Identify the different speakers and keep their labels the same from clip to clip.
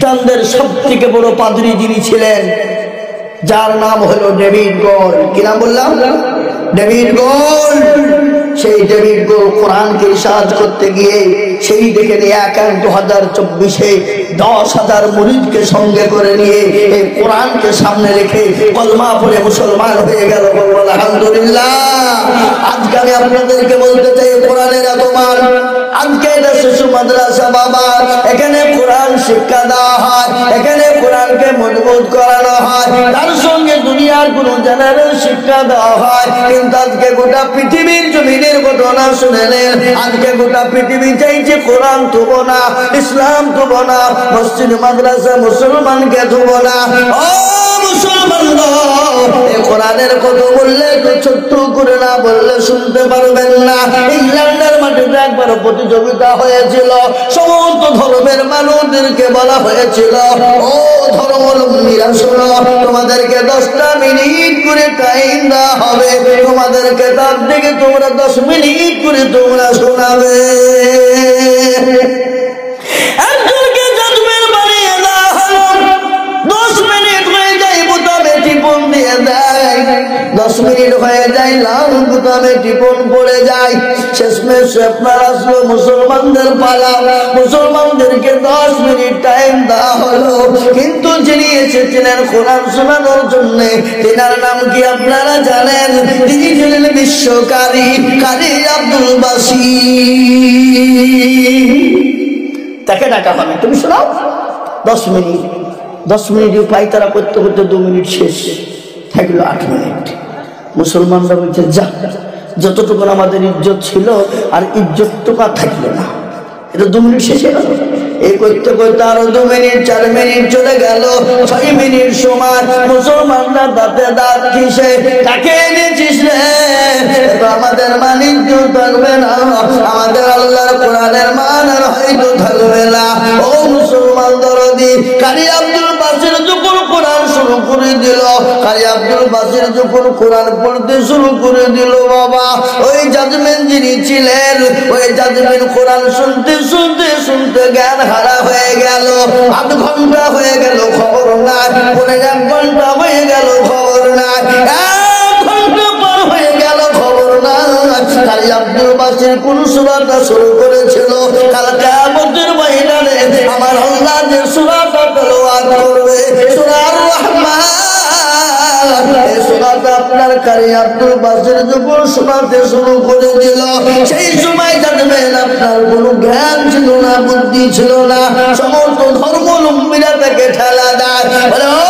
Speaker 1: খ্রিস্টানদের সবথেকে বড় পাদ্রী যিনি ছিলেন, যার নাম হলো ডেভিড গোল্ড। কি নাম বললাম? David gold. সেই ডেভিড গোল্ড কোরআনকে রিসার্চ করতে গিয়ে সেই দেখে 2024-এ 10,000 মুরিদকে সঙ্গে করে নিয়ে এই কোরআনকে সামনে রেখে কলমা পড়ে মুসলমান হয়ে গেল। আলহামদুলিল্লাহ। আজকে আমি আপনাদেরকে বলতে চাই কোরআনের এত মান। আজকে এটা শিশু মাদ্রাসা বাবা, এখানে কোরআন শিক্ষা দেওয়া হয়, এখানে কোরআনকে মজবুত করানো হয়, তার সঙ্গে দুনিয়ার কোন জেনারেল শিক্ষা দেওয়া হয়। কিন্তু আজকে গোটা পৃথিবীর জমিনের ঘটনা শুনে নেন। আজকে গোটা পৃথিবী চাইছে কোরআন থুব না, ইসলাম থুব না, মসজিদ মাদ্রাসা মুসলমানকে থুব না। ও মুসলমান, এই কোরআনের কথা বললে তো ছোট্ট করে না বললে শুনতে পারবেন না। ইংল্যান্ডের মাটিতে একবার প্রতিযোগিতা হয়েছিল, সমস্ত ধর্মের মানুষদেরকে বলা হয়েছিল, ও ধর্মাবলম্বীরা শোনো, তোমাদেরকে 10টা মিনিট করে টাইম দেওয়া হবে, তোমাদেরকে তার থেকে তোমরা 10 মিনিট করে তোমরা শোনাবে। একজনকে জাদুমের বানিয়ে দেওয়া হলো, 10 মিনিট হয়ে যায় বোতামে টিপন দিয়ে দেয়, 10 মিনিট হয়ে যায় লাল বোতামে টিপন পড়ে যায়। শেষমেশ আপনার আসলো মুসলমানদের পালা, মুসলমানদেরকে 10 মিনিট টাইম দেওয়া হলো। কিন্তু যিনি এসেছিলেন কোরআন শোনানোর জন্য, তেনার নাম কি আপনারা জানেন? তিনি ছিলেন বিশ্বকারী কারি আব্দুল বাসীর। তাকে ডাকা হবে, তুমি শোনাও 10 মিনিট। 10 মিনিট উপায় তারা করতে করতে 2 মিনিট শেষ, থাকলো 8 মিনিট। মুসলমানরা বলছে যা, যতটুকু আমাদের ইজ্জত ছিল আর ইজ্জতটুকু থাকলো না, এটা 2 মিনিট শেষ হয়ে গেল। এই করতে করতে আরো 2 মিনিট 4 মিনিট চলে গেল, 6 মিনিট সময়। মুসলমানরা দাঁতে দাঁত ঘষে, কাকে এনেছিস রে? আমাদের মানিজ্য থাকবে না, আমাদের আল্লাহর কোরআনের মান আর হয়তো থাকবে না। ও মুসলমান দরদি, কারি আব্দুল বাসীর যখন কোরআন শুরু করে দিল, কারি আব্দুল বাসীর যখন কোরআন পড়তে শুরু করে দিল বাবা, ওই জাজমেন যিনি ছিলেন, ওই জাজমেন কোরআন শুনতে শুনতে শুনতে জ্ঞান হারা হয়ে গেল। 8 ঘন্টা হয়ে গেল, খবর নাই। 1 ঘন্টা হয়ে গেল, খবর নাই। 1 ঘন্টা পর হয়ে গেল, খবর নাই। কারি আব্দুল বাসীর কোন সূরাটা শুরু করেছিল, কাল কিয়ামতের ময়দানে আমার আল্লাহ যে সূরাটা তেলাওয়াত করবে, সূরা আর রহমান, এই সূরাটা আপনার কারি আব্দুল বাসীর যখন শোনাতে শুরু করে দিল, সেই সময় জানবেন আপনার কোনো জ্ঞান ছিল না, বুদ্ধি ছিল না। সমস্ত ধর্মাবলম্বীরা তাকে ঠেলা দেয়, বলে ও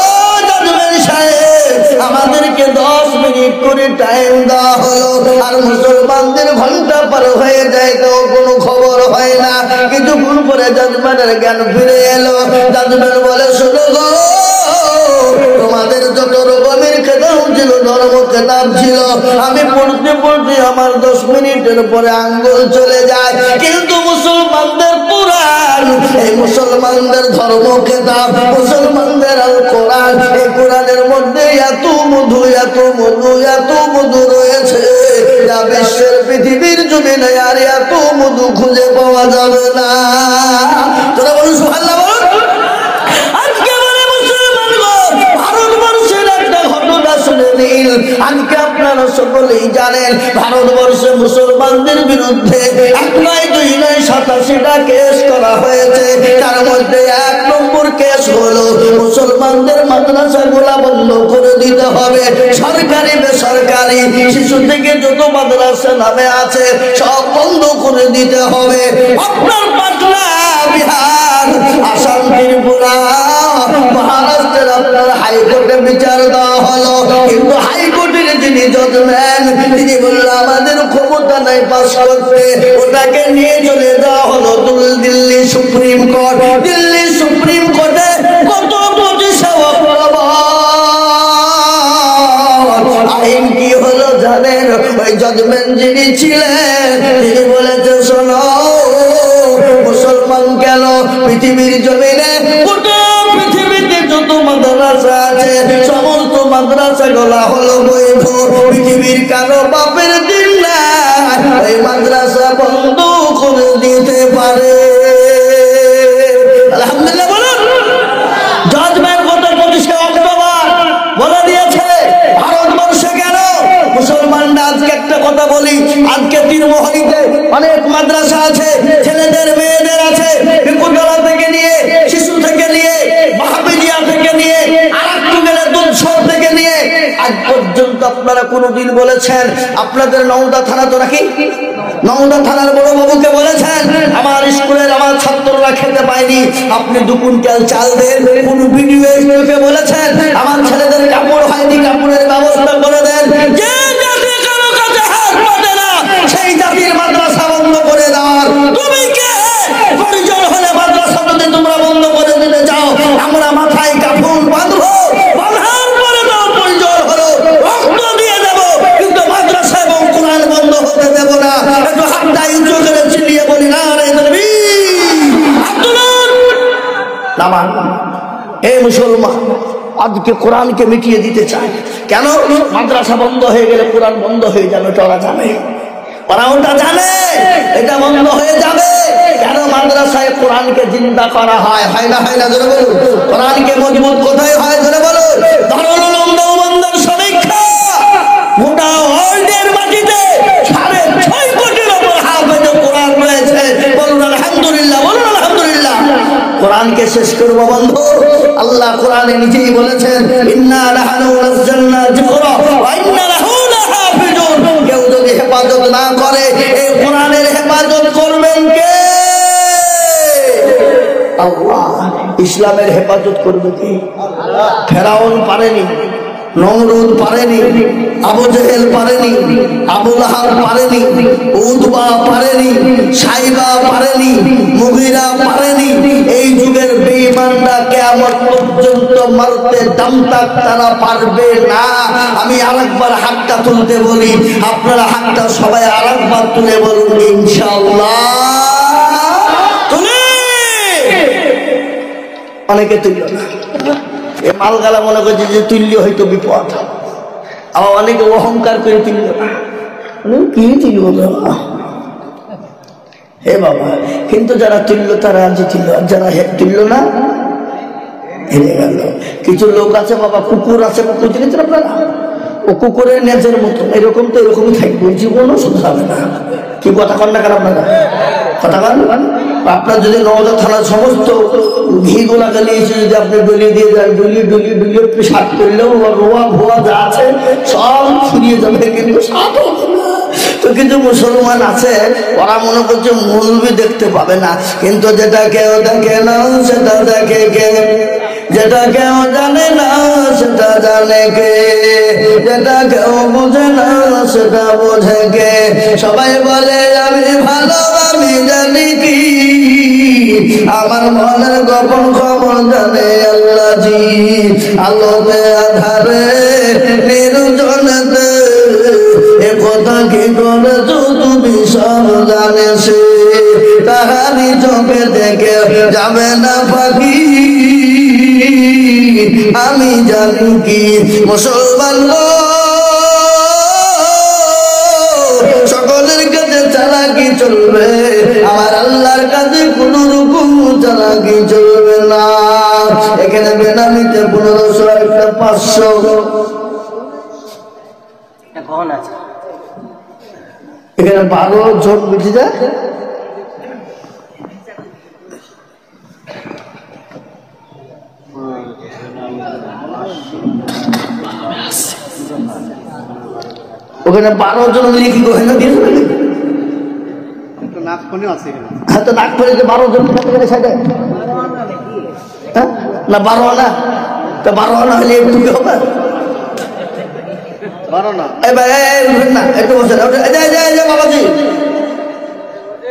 Speaker 1: জানবেন সাহেব, আমাদেরকে 10 মিনিট করে টাইম দেওয়া হলো, আর মুসলমানদের ঘন্টা পার হয়ে যায় তো কোনো খবর হয় না। কিছুক্ষণ পরে জাজমেনের জ্ঞান ফিরে এলো। জাজমেন বলে শোনো গো, তোমাদের যত রকমের কেতাব ছিল, ধর্ম কেতাব ছিল, আমি পড়তে পড়তে আমার 10 মিনিটের পরে আঙ্গুল চলে যায়। কিন্তু মুসলমানদের কোরআন, এই মুসলমানদের ধর্ম কেতাব, মুসলমানদের আল কোরআন, এই কোরআনের মধ্যে এত মধু, এত মধু, এত মধু রয়েছে, যা বিশ্বের পৃথিবীর জমিনে আর এত মধু খুঁজে পাওয়া যাবে না। তোরা বলুন সুবহানাল্লাহ, বলুন। আজকে আপনারা সকলেই জানেন, ভারতবর্ষে মুসলমানদের বিরুদ্ধে 1 নয় 2 নয় 87টা কেস করা হয়েছে। তার মধ্যে 1 নম্বর কেস হলো মুসলমানদের মাদ্রাসাগুলা বন্ধ করে দিতে হবে, সরকারি বেসরকারি শিশু থেকে যত মাদ্রাসা নামে আছে সব বন্ধ করে দিতে হবে। আপনার পাটনা, বিহার, আসাম, ত্রিপুরা, মহারাষ্ট্রের আপনার হাইকোর্টে বিচার দেওয়া হলো, কিন্তু হাইকোর্টের যিনি জজম্যান তিনি বললেন আমাদের ক্ষমতা নাই পাস করতে, ওটাকে নিয়ে চলে দেওয়া হলো Delhi supreme court. Delhi supreme কোর্টে কত আইন কি হলো জানেন? ওই জজম্যান যিনি ছিলেন তিনি বলেছে শোনো, মুসলমান কেন পৃথিবীর জমিনে গোটা পৃথিবীতে যত মাদ্রাসা আছে সমস্ত মাদ্রাসা গুলা হলো বৈধ, পৃথিবীর কারো বাপের দিন না এই মাদ্রাসা বন্ধ করে দিতে পারে। আলহামদুলিল্লাহ বলুন। কথা বলি, আজকে তীরমোহনীতে অনেক মাদ্রাসা আছে, ছেলেদের মেয়েদের আছে, বিকুলতলা থেকে নিয়ে, শিশু থেকে নিয়ে, মাহফিলিয়া থেকে নিয়ে, আরাকটু গেলে দুধসর থেকে নিয়ে, আজ পর্যন্ত আপনারা কোনোদিন বলেছেন আপনাদের নওদা থানা তো নাকি নওদা থানার বড় বাবুকে বলেছেন আমার স্কুলের আমার ছাত্ররা খেতে পায়নি, আপনি 2 কুইন্টাল চাল দেন? কোন ভিডিও এসে বলেছেন আমার ছেলেদের কাপড় হয়নি, কাপড়ের ব্যবস্থা করে দেন? যে জাতি কারো কাছে হাত পাতে না সেই জাতির মাদ্রাসা বন্ধ করে দেওয়ার তুমি কে? পরিচয় হলে মাদ্রাসা যদি তোমরা বন্ধ করে দিতে চাও, আমরা মাথায় কাপড় বাঁধবো, বাঁধার পরে তো পরিচয় হলো রক্ত দিয়ে দেব, কিন্তু মাদ্রাসা এবং কোরআন বন্ধ হতে দেব না। একটু হাতটা উঁচু করে চিলিয়ে বলি না রে নামান। এই মুসলমান আজকে কোরআনকে মিটিয়ে দিতে চায় কেন? মাদ্রাসা বন্ধ হয়ে গেলে কোরআন বন্ধ হয়ে যাবে, ওরা জানে, ওরা ওটা জানে এটা বন্ধ হয়ে যাবে। কেন? মাদ্রাসায় কোরআনকে জিন্দা করা হয়, হয় না? হয় না? জোরে বলুন। কোরআনকে মজবুত কোথায় হয়? জোরে বলুন। দারুল উলুম দেওবন্দের সমীক্ষা গোটা ওয়ার্ল্ডের মাটিতে 6.5 কোটির উপর হাফেজ কোরআন রয়েছে। বলুন আলহামদুলিল্লাহ, বলুন আলহামদুলিল্লাহ। কোরআনকে শেষ করব বন্ধু। আল্লাহ কোরআনে নিজেই বলেছেন ইন্না নাহনু নাযালনা যিকরা ওয়া ইন্না লাহু লাহাফিজুন। কেউ যদি হেফাজত না করে এই কোরআনের হেফাজত করবেন কে? আল্লাহ। ইসলামের হেফাজত করবে কে? আল্লাহ। ফেরাউন পারেনি, নমরুদ পারেনি, আবু জেহেল পারেনি, আবু লাহাব পারেনি, উতবা পারেনি, সাইবা পারেনি, মুগীরা পারেনি। এই যুগের বেঈমানরা কিয়ামত পর্যন্ত মারতে দামতাক তারা পারবে না। আমি আরেকবার হাতটা তুলতে বলি, আপনারা হাতটা সবাই আরেকবার তুলে বলুন ইনশাআল্লাহ। তুলে অনেকে তুলল না, এ মালগালা মনে করছে যে তুল্য হয়তো বিপদ, আবার অনেকে অহংকার করে তুলল না, কি তুলব না হে বাবা। কিন্তু যারা তুলল তারা আজ তুলল, আর যারা তুলল না হেরে গেল। কিছু লোক আছে বাবা, কুকুর আছে, কুকুর দেখেছেন আপনারা? ও কুকুরের নেজের মতো এরকম তো এরকমই থাকবে, জীবনও শুধরাবে না। কি কথা কন না কেন আপনারা? কথা কন। আপনার যদি নওদা থানার সমস্ত ঘি গোলাকে নিয়েছে যদি আপনি ডলিয়ে দিয়ে যান, ডলিয়ে ডলিয়ে ডলিয়ে পেশাব করলেও রোয়া ভোয়া যা আছে সব ফুরিয়ে যাবে, কিন্তু সাপ হবে না। তো কিন্তু মুসলমান আছে ওরা মনে করছে মৌলবি দেখতে পাবে না, কিন্তু যেটা কেউ দেখে না সেটা দেখে কে? যেটা কেউ জানে না সেটা জানে কে? যেটা কেউ বোঝে না সেটা বোঝে কে? সবাই বলে আমি ভালো, আমি জানি কি, আমার মনের গোপন খবর জানে আল্লাহ জি। আলোতে আধারে নির্জনেতে এ কথা কি করেছ তুমি সব জানে সে, তাহারি চোখে দেখে যাবে না পাখি, আমি জানি কি। মুসলমান সকলের কাছে চালাকি চলবে, আমার আল্লাহর কাছে কোন রকম চালাকি চলবে না। এখানে বেনামিতে 1500 একটা 500 আছে, এখানে 12 জন বুঝি যায়। ওখানে 12 জন মিলে কি গহনা দিয়েছে? হ্যাঁ, তো নাগপুরে 12 জন সাইডে না 12 আনা, তো 12 আনা হলে একটু কি হবে? 12 না। উঠেন না, একটু বসেন বাবাজি,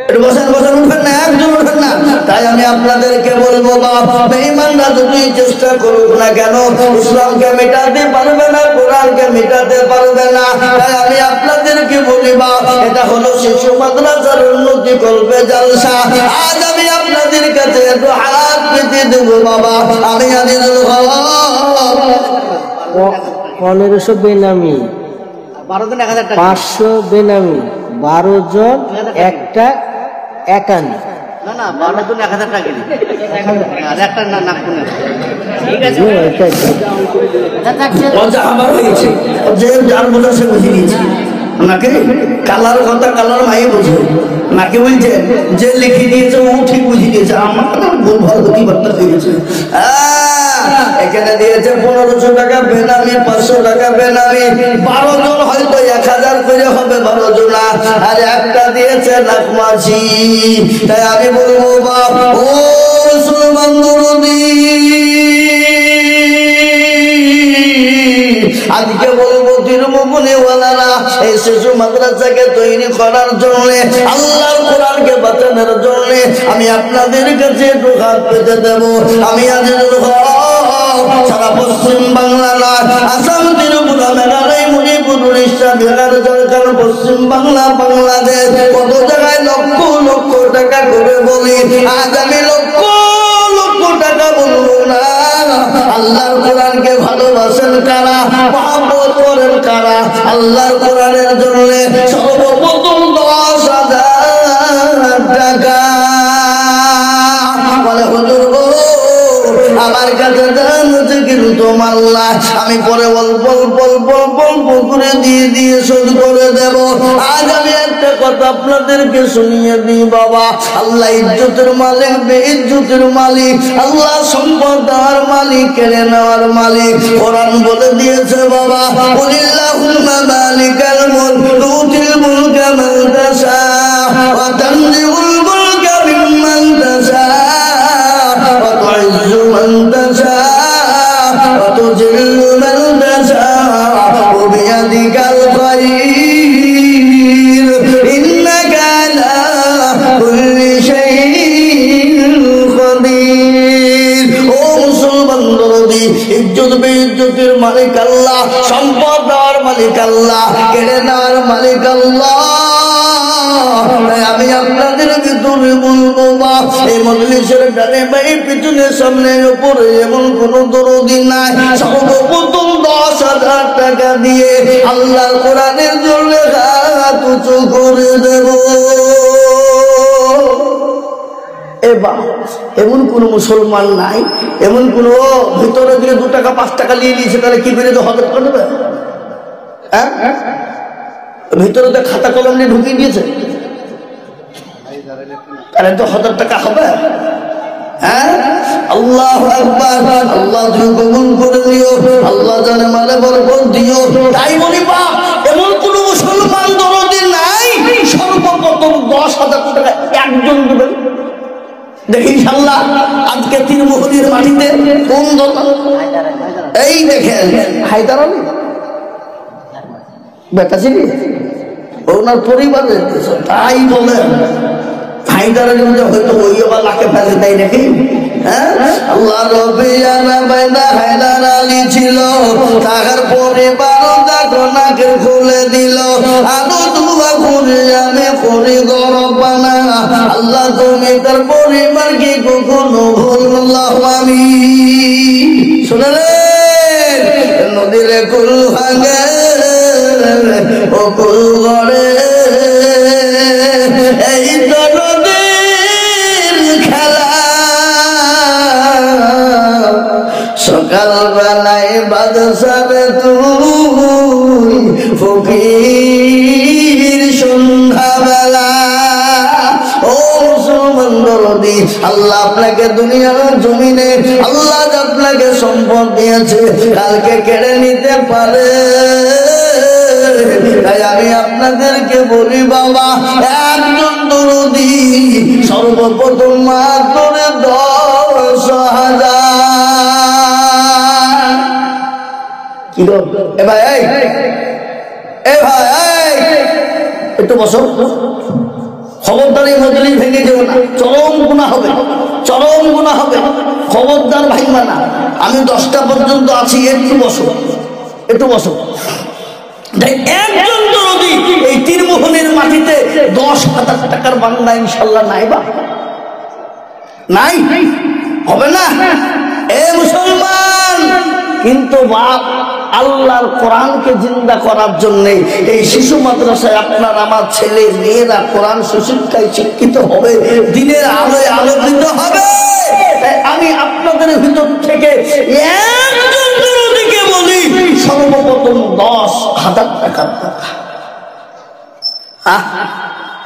Speaker 1: একটু বসেন বসেন, উঠবেন না, একজন উঠবেন না। তাই আমি আপনাদেরকে বলবো বাপ, বেঈমানরা যতই চেষ্টা করুক না কেন ইসলামকে মেটাতে পারবে না, কোরআনকে মেটাতে পারবে না। তাই আমি আপনাদেরকে বলি বাপ, এটা হলো শিশু মাদ্রাসার উন্নতি করবে জালসা। আজ আমি আপনাদের কাছে একটু হাত পেতে দেবো বাবা। আমি আনিসুল হক
Speaker 2: 1500 বেনামি, 500 বেনামি, 12 জন একটা একানি।
Speaker 3: না না 12 জন 1000 টাকা দিই, আর একটা না কোন ঠিক আছে।
Speaker 1: মজা আমার হয়েছে, যে যার মজা সে বুঝে নিয়েছে। নাকি কালার কথা কালার ভাই বোঝে নাকি বলছেন যে লিখে দিয়েছে ও ঠিক বুঝিয়ে দিয়েছে, আমার কথা ভুল ভাল বার্তা দিয়েছে। এখানে দিয়েছে 1500 টাকা বেনামি, 500 টাকা বেনামি, 12 জন হয়তো 1000 করে হবে 12 জন, আর একটা দিয়েছে লাখমাছি। তাই আমি বলবো বাপ ও মুসলমান দরদি, আজকে বলবো তৃণমূলীওয়ালারা এই শিশু মাদ্রাসাকে তৈরি করার জন্য, আল্লাহর কোরআনকে বাঁচানোর জন্য আমি আপনাদের কাছে একটু হাত পেতে দেব। আমি আজ সারা পশ্চিম বাংলা নয়, আসাম, ত্রিপুরা, মেঘালয়, মণিপুর, উড়িষ্যা, বিহার, ঝাড়খণ্ড, পশ্চিম বাংলা, বাংলাদেশ, কত জায়গায় লক্ষ লক্ষ টাকা করে বলি, আজ আমি লক্ষ লক্ষ টাকা বলবো না। আল্লাহর কোরআনকে ভালোবাসেন কারা, মহব্বত করেন কারা, আল্লাহর কোরআনের জন্য সর্বপ্রথম 10,000 টাকা বলে হুজুর গো আমার কাছে দান হচ্ছে কিন্তু মাল্লা, আমি পরে অল্প অল্প অল্প অল্প অল্প করে দিয়ে দিয়ে শোধ করে দেব। আজ আমি একটা কথা আপনাদেরকে শুনিয়ে দিই বাবা, আল্লাহ ইজ্জতের মালিক, বেইজ্জতের মালিক, আল্লাহ সম্পদ দেওয়ার মালিক, কেড়ে নেওয়ার মালিক। কোরআন বলে দিয়েছে বাবা, কুলিল্লাহুম্মা মালিকাল মুলক তুতিল মুলকা মান তাশা ওয়া তানজিউল মুলকা মিম্মান তাশা ওয়া তুইজ্জু মান তাশা ওয়া তুযিল্লু মান তাশা ওয়া বিয়াদিকাল খায়র ইন্নাকা আলা কুল্লি শাইইন কাদির। ও মুসলমান দরদি, ইজ্জত বেইজ্জতের মালিক আল্লাহ, সম্পদ দেওয়ার মালিক আল্লাহ, কেড়ে নেওয়ার মালিক আল্লাহ। আমি আপনাদের ভিতরে বলবো এই মজলিসের ডানে বাই পিছনে সামনে উপরে এমন কোন দরদি নাই, সর্বপ্রথম 10,000 টাকা দিয়ে আল্লাহর কোরআনের জন্য হাত উঁচু করে দেব। এমন কোন মুসলমান নাই, এমন কোন ভিতরে দিয়ে 2 টাকা 5 টাকা নিয়ে নিয়েছে, তাহলে কি করে হজরত করে দেবে? হ্যাঁ, ভিতরে তো খাতা কলম নিয়ে ঢুকিয়ে দিয়েছে, তাহলে তো 1000 টাকা হবে। হ্যাঁ, আল্লাহু আকবার, আল্লাহ তুমি কবুল করে দিও, আল্লাহ জানে মালে বরকত দিও। তাই বলি বাপ, এমন কোন মুসলমান দরদি নাই সর্বপ্রথম 10,000 টাকা একজন দেবেন। দেখি ইনশাআল্লাহ আজকে তৃণমূলের মাটিতে কোন দল, এই দেখেন হায়দার আলী বেটা ছিল ওনার পরিবারের, তাই বলেন হায়দার আলী হয়তো ওই আবার লাখে ফেলে দেয় নাকি? হ্যাঁ, আল্লাহ রবিয়ানা বাইদা হায়দার আলী ছিল, তার পরিবার দেখো নাকে খুলে দিল, আরো দুয়া করে আমি করি গরবানা, আল্লাহ তুমি তার পরিবারকে কখনো ভুললাম আমি। শুনলেন নদীর কুল ভাঙে ও কুল গড়ে, এই তো নদীর খেলা, সকাল বেলায় বাদশারে তুই ফকির সন্ধ্যা বেলা। ও মুসলমান দরদি, আল্লাহ আপনাকে দুনিয়ার জমিনে আল্লাহ আপনাকে সম্পদ দিয়েছে, কালকে কেড়ে নিতে পারে। তাই আমি আপনাদেরকে বলি বাবা, একজন দরদি সর্বপ্রথম মাত্র 10,000। কি গো এ ভাই, এ ভাই একটু বসো, খবরদার এই মজলিস ভেঙে যেও না, চরম গুনাহ হবে, চরম গুনাহ হবে, খবরদার ভাঙবা না। আমি 10টা পর্যন্ত আছি, একটু বসো, একটু বসো। একজন দরদি এই তীরমোহনের মাটিতে 10,000 টাকার বাংলা ইনশাল্লাহ নাই, বা নাই, হবে না। এ মুসলমান, কিন্তু বাপ আল্লাহর কোরআনকে জিন্দা করার জন্য এই শিশু মাদ্রাসায় আপনার আমার ছেলে মেয়েরা কোরআন সুশিক্ষায় শিক্ষিত হবে, দিনের আলোয় আলোকিত হবে। আমি আপনাদের ভিতর থেকে একজন দরদিকে বলি, সর্বপ্রথম 10,000 টাকার কথা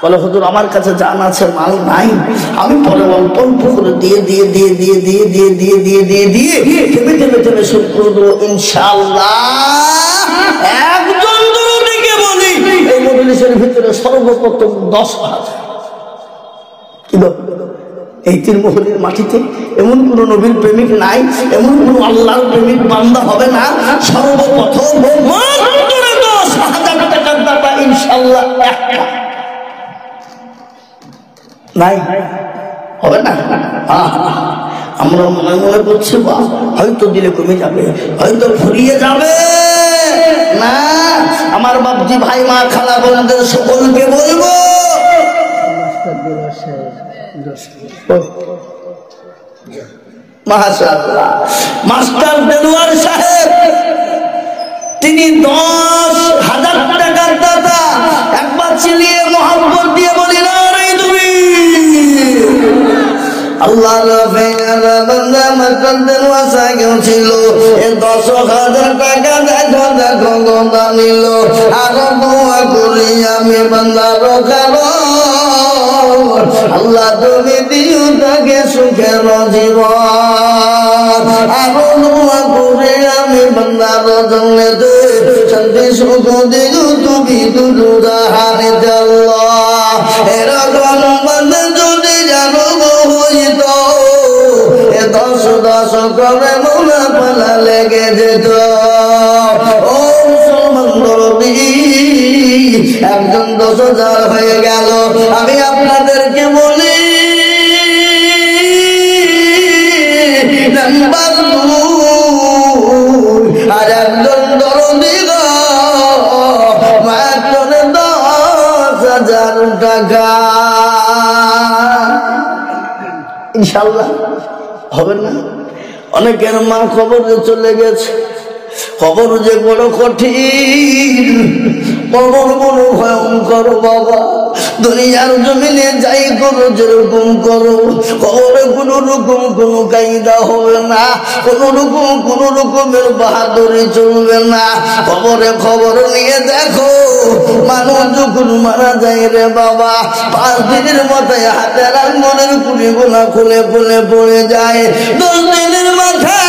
Speaker 1: বলে হুজুর আমার কাছে জান আছে, মাল নাই, আমি পরে অল্প অল্প করে দিয়ে দিয়ে দিয়ে দিয়ে দিয়ে দিয়ে দিয়ে দিয়ে দিয়ে দিয়ে থেমে থেমে থেমে শুরু করে দেবো ইনশাআল্লাহ। একজন দরদিকে বলি এই মজলিসের ভিতরে সর্বপ্রথম 10,000। কি এই তিরমহলের মাটিতে এমন কোন নবীর প্রেমিক নাই, এমন কোন আল্লাহর প্রেমিক বান্দা হবে না, সর্বপ্রথম মাত্র 10,000 টাকার দাতা ইনশাআল্লাহ একটা নাই, হবে না? আমরা মনে মনে করছি বা হয়তো দিলে কমে যাবে, হয়তো ফুরিয়ে যাবে না। আমার বাপজি ভাই মা খালা বোনদের সকলকে বলবো মাশাআল্লাহ মাস্টার দেলোয়ার সাহেব তিনি 10,000 টাকার দাতা। একবার চিনিয়ে মোহাম্মদ দিয়ে বলি না রে তুমি আল্লাহর ফেরা বান্দা মাস্টার দেলোয়ার সাহেব ছিল। এই 10,000 টাকা দেখো দেখো গোনা নিল। আর দোয়া করি আমি বান্দার কারো আল্লাহ তুমি দিও তাকে সুখের জীবন। আরো দোয়া করে আমি বান্দার জন্য শান্তি সুখ দিও তুমি দুরুদাহানিতে আল্লাহ। এরকম বান্দা যদি জানো হইত এ 10 করে মোলা পালা লেগে যেত। ও মুসলমান দরদি একজন 10,000 হয়ে গেল। আমি আপনাদেরকে বলি নাম্বার 2 আর একজন দরদি মাত্র 10,000 টাকা ইনশাআল্লাহ হবে না? অনেকের মা খবরে চলে গেছে, খবর যে বড় কঠিন, কবর বড় ভয়ঙ্কর বাবা। দুনিয়ার জমিনে যাই করো যেরকম করো, কবরে কোন রকম কোন কায়দা হবে না, কোন রকমের বাহাদুরি চলবে না। কবরে খবর নিয়ে দেখো, মানুষ যখন মারা যায় রে বাবা 5 দিনের মাথায় হাতের আঙ্গুলের কুড়িগুলা খুলে খুলে পড়ে যায়। 10 দিনের মাথায়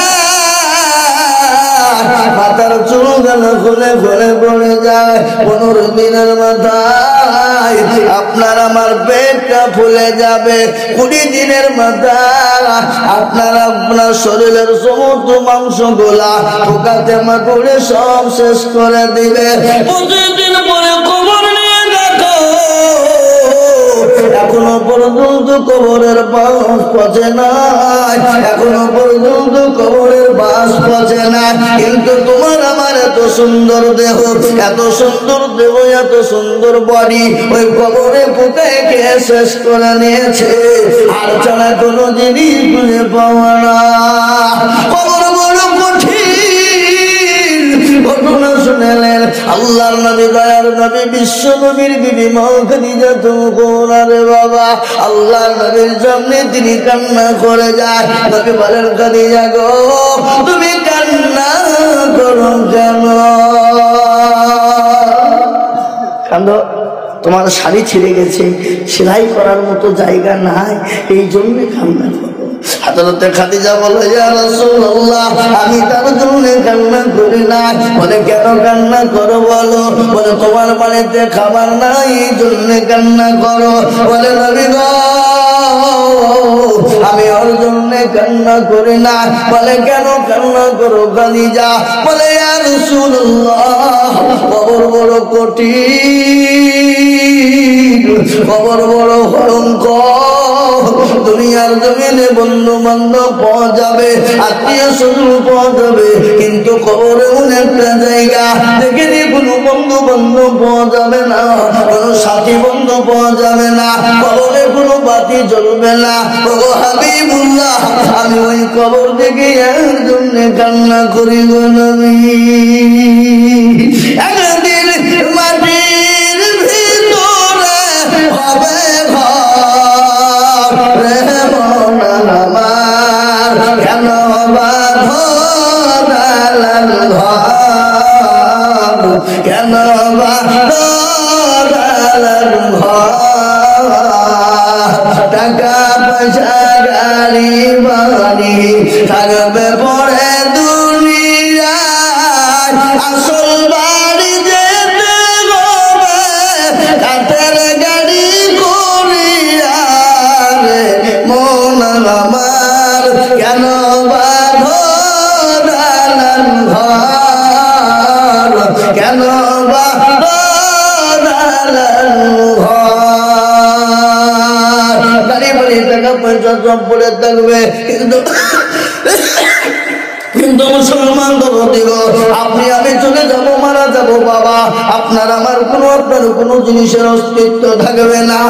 Speaker 1: মাথার চুল গালা খুলে খুলে পড়ে যায়। 15 দিনের মাথায় আপনার আমার পেটটা ফুলে যাবে। 20 দিনের মাথায় আপনার শরীরের সমস্ত মাংস গুলা ঠোকাতে মাকুড়ে সব শেষ করে দিবে। 25 দিন পরে কবর নিয়ে দেখো, এখনো পর্যন্ত কবরের বাস পচে নাই, এখনো পর্যন্ত কবরের বাস পচে না। কিন্তু তোমার আমার এত সুন্দর দেহ, এত সুন্দর দেহ, এত সুন্দর বডি ওই কবরে পোকায় খেয়ে শেষ করে নিয়েছে। আর ছাড়া কোনো জিনিস খুঁজে পাওয়া না। কবর বড় কঠিন। ঘটনা শুনেলেন আল্লাহর নবী, দয়ার নবী, বিশ্ব নবীর বিবি মা খাদিজা রে বাবা। আল্লাহর নবীর সামনে তিনি কান্না করে যায়। নবী বলেন খাদিজা গো তুমি কান্না করো কেন? কান্দো, তোমার শাড়ি ছিঁড়ে গেছে, সেলাই করার মতো জায়গা নাই, এই জন্য কান্না করো। হযরত খাদিজা বলে ইয়া রাসূলুল্লাহ আমি তার জন্য কান্না করি না। বলে কেন কান্না করো বলো? বলে তোমার বাড়িতে খাবার নাই এই জন্য কান্না করো। বলে নবী গো আমি ওর জন্য কান্না করি না। বলে কেন কান্না করো খাদিজা? বলে ইয়া রাসূলুল্লাহ কবর বড় কঠিন, কবর বড় ভয়ঙ্কর। দুনিয়ার জমিনে বন্ধু বান্ধব পাওয়া যাবে, আত্মীয় স্বজন পাওয়া যাবে, কিন্তু কবরে এমন একটা জায়গা যেখানে কোনো বন্ধু বান্ধব পাওয়া যাবে না, কোনো সাথী বন্ধু পাওয়া যাবে না, কবরে কোনো বাতি জ্বলবে না। ও হাবিবুল্লাহ আমি ওই কবর থেকে এর জন্য কান্না করি গো নবী। একদিন মাটির ভিতরে হবে কেন বাঁধো দালান ঘর, কেন বাঁধো দালান থাকবে পরে দুনিয়ায় আসল বাড়ি যেতে হবে কাঠের গাড়ি করিয়া রে মন আমার কেন বাঁধো দালান ঘর কেন বাঁধো দালান ঘর বাড়ি বাড়ি টাকা পয়সা সব পড়ে থাকবে কিন্তু মুসলমান দিব আপনি আমি চলে যাব মারা যাব বাবা আপনার আমার কোনো আপনার কোনো জিনিসের অস্তিত্ব থাকবে না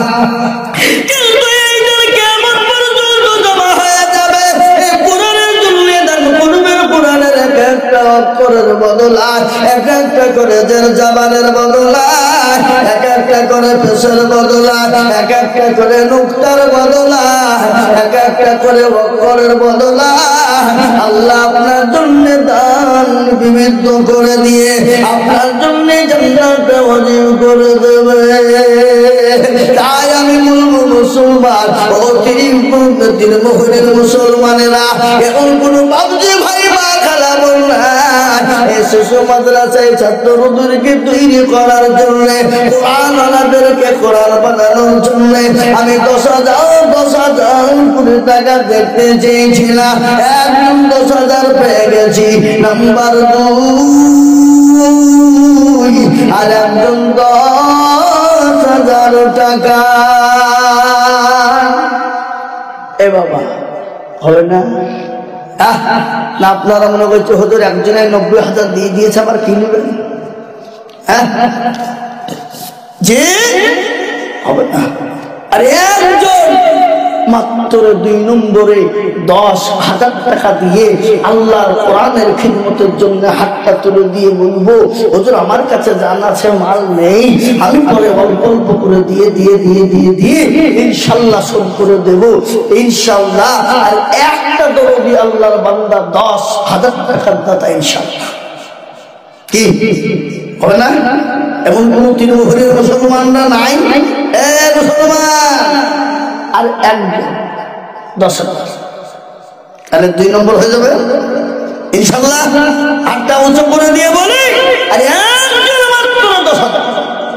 Speaker 1: কিন্তু এইটার কেমন পর্যন্ত জমা হয়ে যাবে এই কোরআনের জন্য দান করবেন কোরআনের এক একটা অক্ষরের বদলায় এক একটা করে জবানের বদলায় এক একটা করে পেশের বদলায় এক একটা করে নুক্তার বদলায় এক একটা করে অক্ষরের বদলায় আল্লাহ আপনার জন্য দান বিবিধ করে দিয়ে আপনার জন্য জান্নাতে ওয়াজিব করে দেবে তাই আমি বলবো মুসলমান ও তিন মুহূর্তের মুসলমানেরা এখন কোন বাবজি ভাই বা খালা বোন এই শিশু মাদ্রাসায় ছাত্রদেরকে তৈরি করার জন্য কোরআন আলাদেরকে কোরআন বানানোর জন্য আমি 10,000 কোটি টাকা দেখতে চেয়েছিলাম একদম 10,000 পেয়ে গেছি নাম্বার 2 আর একদম 10,000 টাকা এ বাবা হবে না না আপনারা মনে করছে হুজুর একজনের 90,000 দিয়ে দিয়েছে আবার কি নেবেন যে হবে না আর একজন মাত্র 2 নম্বরে 10,000 টাকা দিয়ে আল্লাহর কোরআনের খিদমতের জন্য হাতটা তুলে দিয়ে বলবো হুজুর আমার কাছে জানা আছে মাল নেই আমি পরে অল্প অল্প করে দিয়ে দিয়ে দিয়ে দিয়ে দিয়ে ইনশাআল্লাহ সব করে দেব ইনশাআল্লাহ আর একটা দরদি আল্লাহর বান্দা 10,000 টাকার দাতা ইনশাআল্লাহ কি হবে না এমন কোন তৃণমূলের মুসলমানরা নাই মুসলমান আর একজন 10,000 তাহলে 2 নম্বর হয়ে যাবে ইনশাআল্লাহ হাতটা উঁচু করে দিয়ে বলি আর একজন মাত্র 10,000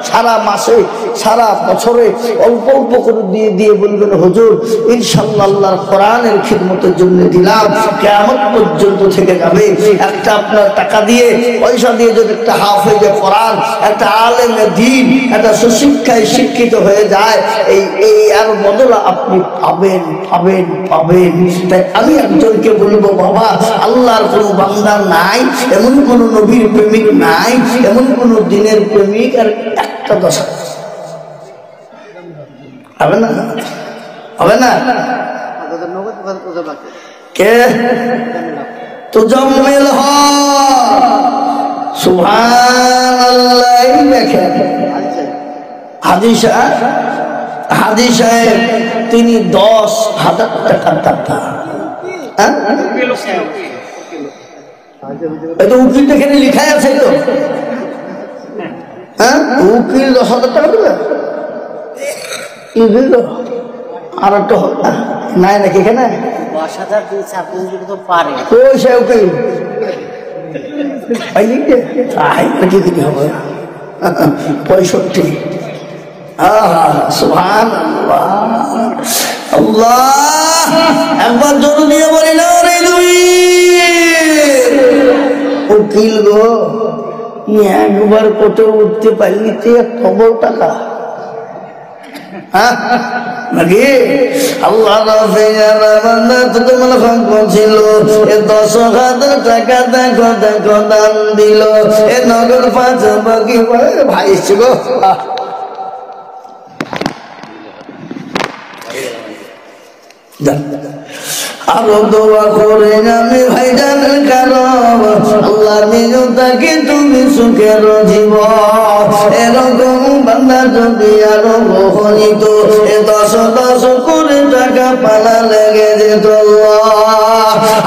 Speaker 1: সারা মাসে সারা বছরে অল্প অল্প করে দিয়ে দিয়ে বলবেন হুজুর ইনশাআল্লাহ আল্লাহর কোরআনের খিদমতের জন্য দিলাম কিয়ামত পর্যন্ত থেকে যাবে একটা আপনার টাকা দিয়ে পয়সা দিয়ে যদি একটা হাফেজে কোরআন একটা আলেমে দ্বীন একটা সুশিক্ষায় শিক্ষিত হয়ে যায় এই আর বদলা আপনি পাবেন পাবেন পাবেন তাই আমি একজনকে বলবো বাবা আল্লাহর কোনো বান্দা নাই এমন কোন নবীর প্রেমিক নাই এমন কোন দিনের প্রেমিক আর একটা 10,000 হবে না হবে না কে তুজাম্মিল হ সুবহানাল্লাহ দেখেন হাজী সাহেব তিনি 10,000 টাকার দাতা এটা উকিল এখানে লেখা আছে তো উকিল 10,000 টাকা দেবে আর একটা নাই নাকি এখানে
Speaker 3: 10,000 দিয়েছে আপনি যদি তো পারেন
Speaker 1: ওই সে উকিল কি দিতে হবে 65 সুবহানাল্লাহ আল্লাহ একবার জোর দিয়ে বলি না রে দুই উকিল গো একবার কোর্টে উঠতে পারলি তো খবর টাকা নাকি আল্লাহ ছিল 10,000 টাকা দেখো দেখো দান দিল এ নগর 5 বাকি ভাই ছিল আরো দোয়া করে আমি ভাইজান কারণ আল্লাহ নিয়তাকে তুমি সুখের জীবন এরকম বান্দা যদি আরো বহনিত 10,000 করে টাকা পালা লেগে যেত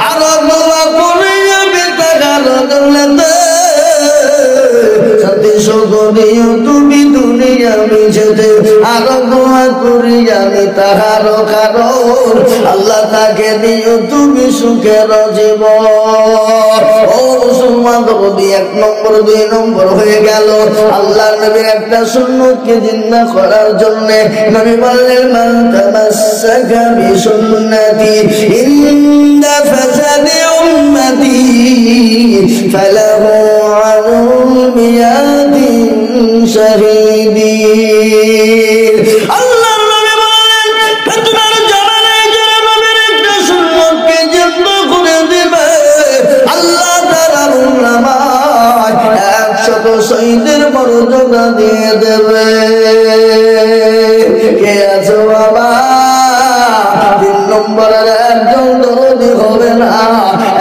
Speaker 1: আরো দোয়া করে আমি টাকা সাথে সকলেও তুমি দুনিয়া আমি যেতে আরো দোয়া করি আমি তাহারও কারণ আল্লাহ তাকে দিও তুমি সুখের জীবন। ও মুসলমান নবী 1 নম্বর 2 নম্বর হয়ে গেল আল্লাহ নবীর একটা সুন্নতকে জিন্দা করার জন্য নবী বললেন মান তামাসসাকা বিসুন্নতি ইনদা ফাসাদি উম্মতি ফালাহু আনুল মিয়াতিন শাহীদিন। আল্লাহর নবী বলেন তোমার জামানায় যারা নবীর একটা সুন্নতকে জিন্দা করে দিবে আল্লাহ তাআলা উম্মায় 100 শহীদের মর্যাদা দিয়ে দেবে। কে আছো বাবা 3 নম্বরের একজন দরদি হবে না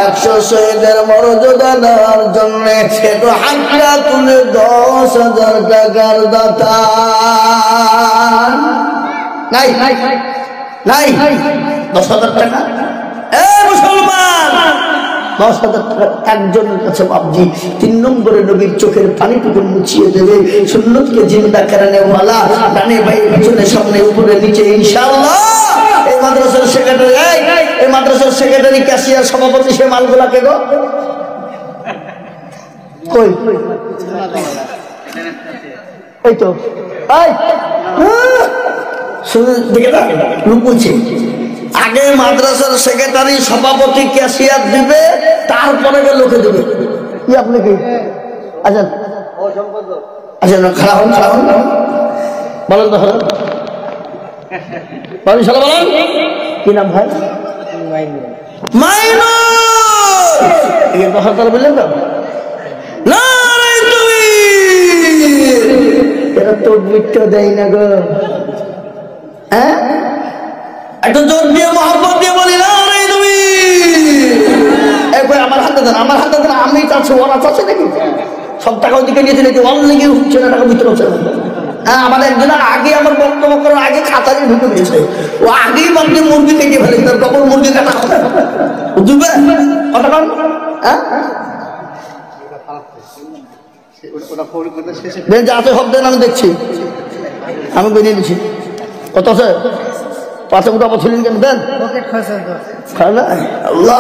Speaker 1: 100 শহীদের মর্যাদা দেওয়ার জন্য একটু হাতটা তুলে 10,000 টাকার দাতা নাই নাই 10,000 টাকা মুসলমান 10,000 টাকা একজনের কাছে বাবজি 3 নম্বরে নবীর চোখের পানিটুকু মুছিয়ে দেবে সুন্নতকে জিন্দা করানে ওয়ালা ডানে বাই পিছনে সামনে উপরে নিচে ইনশাআল্লাহ। এই মাদ্রাসার সেক্রেটারি এই মাদ্রাসার সেক্রেটারি ক্যাশিয়ার সভাপতি সে মালগুলাকে গো কই ওই তো শুনে দেখে না লোক বলছে আগে মাদ্রাসার সেক্রেটারি সভাপতি ক্যাশিয়ার দিবে তারপরে লোকে দেবে কি আপনি কি আচ্ছা আচ্ছা খারাপ হন বলেন তো বলেন বলেন কি নাম ভাই মাইনুর বললেন তো না তুমি এরা তো মিথ্যা দেয় না গো হ্যাঁ একটু জোর দিয়ে মহব্বত দিয়ে বলি না রে তুমি আমার হাতে দেন আমি চাচ্ছি ওরা চাচ্ছে নাকি সব টাকা ওদিকে নিয়েছে নাকি ওর লেগে হচ্ছে না টাকা ভিতরে হচ্ছে না। হ্যাঁ আমার একজনের আগে আমার বক্তব্য করার আগে খাতা দিয়ে ঢুকে দিয়েছে ও আগেই বাপকে মুরগি কেটে ফেলে তার ডবল মুরগি কাটা হবে বুঝবে কতক্ষণ হ্যাঁ যাতে সব দেন আমি দেখছি আমি বেরিয়ে নিচ্ছি কত আছে 5 উঠা বছর কেন দেন আল্লাহ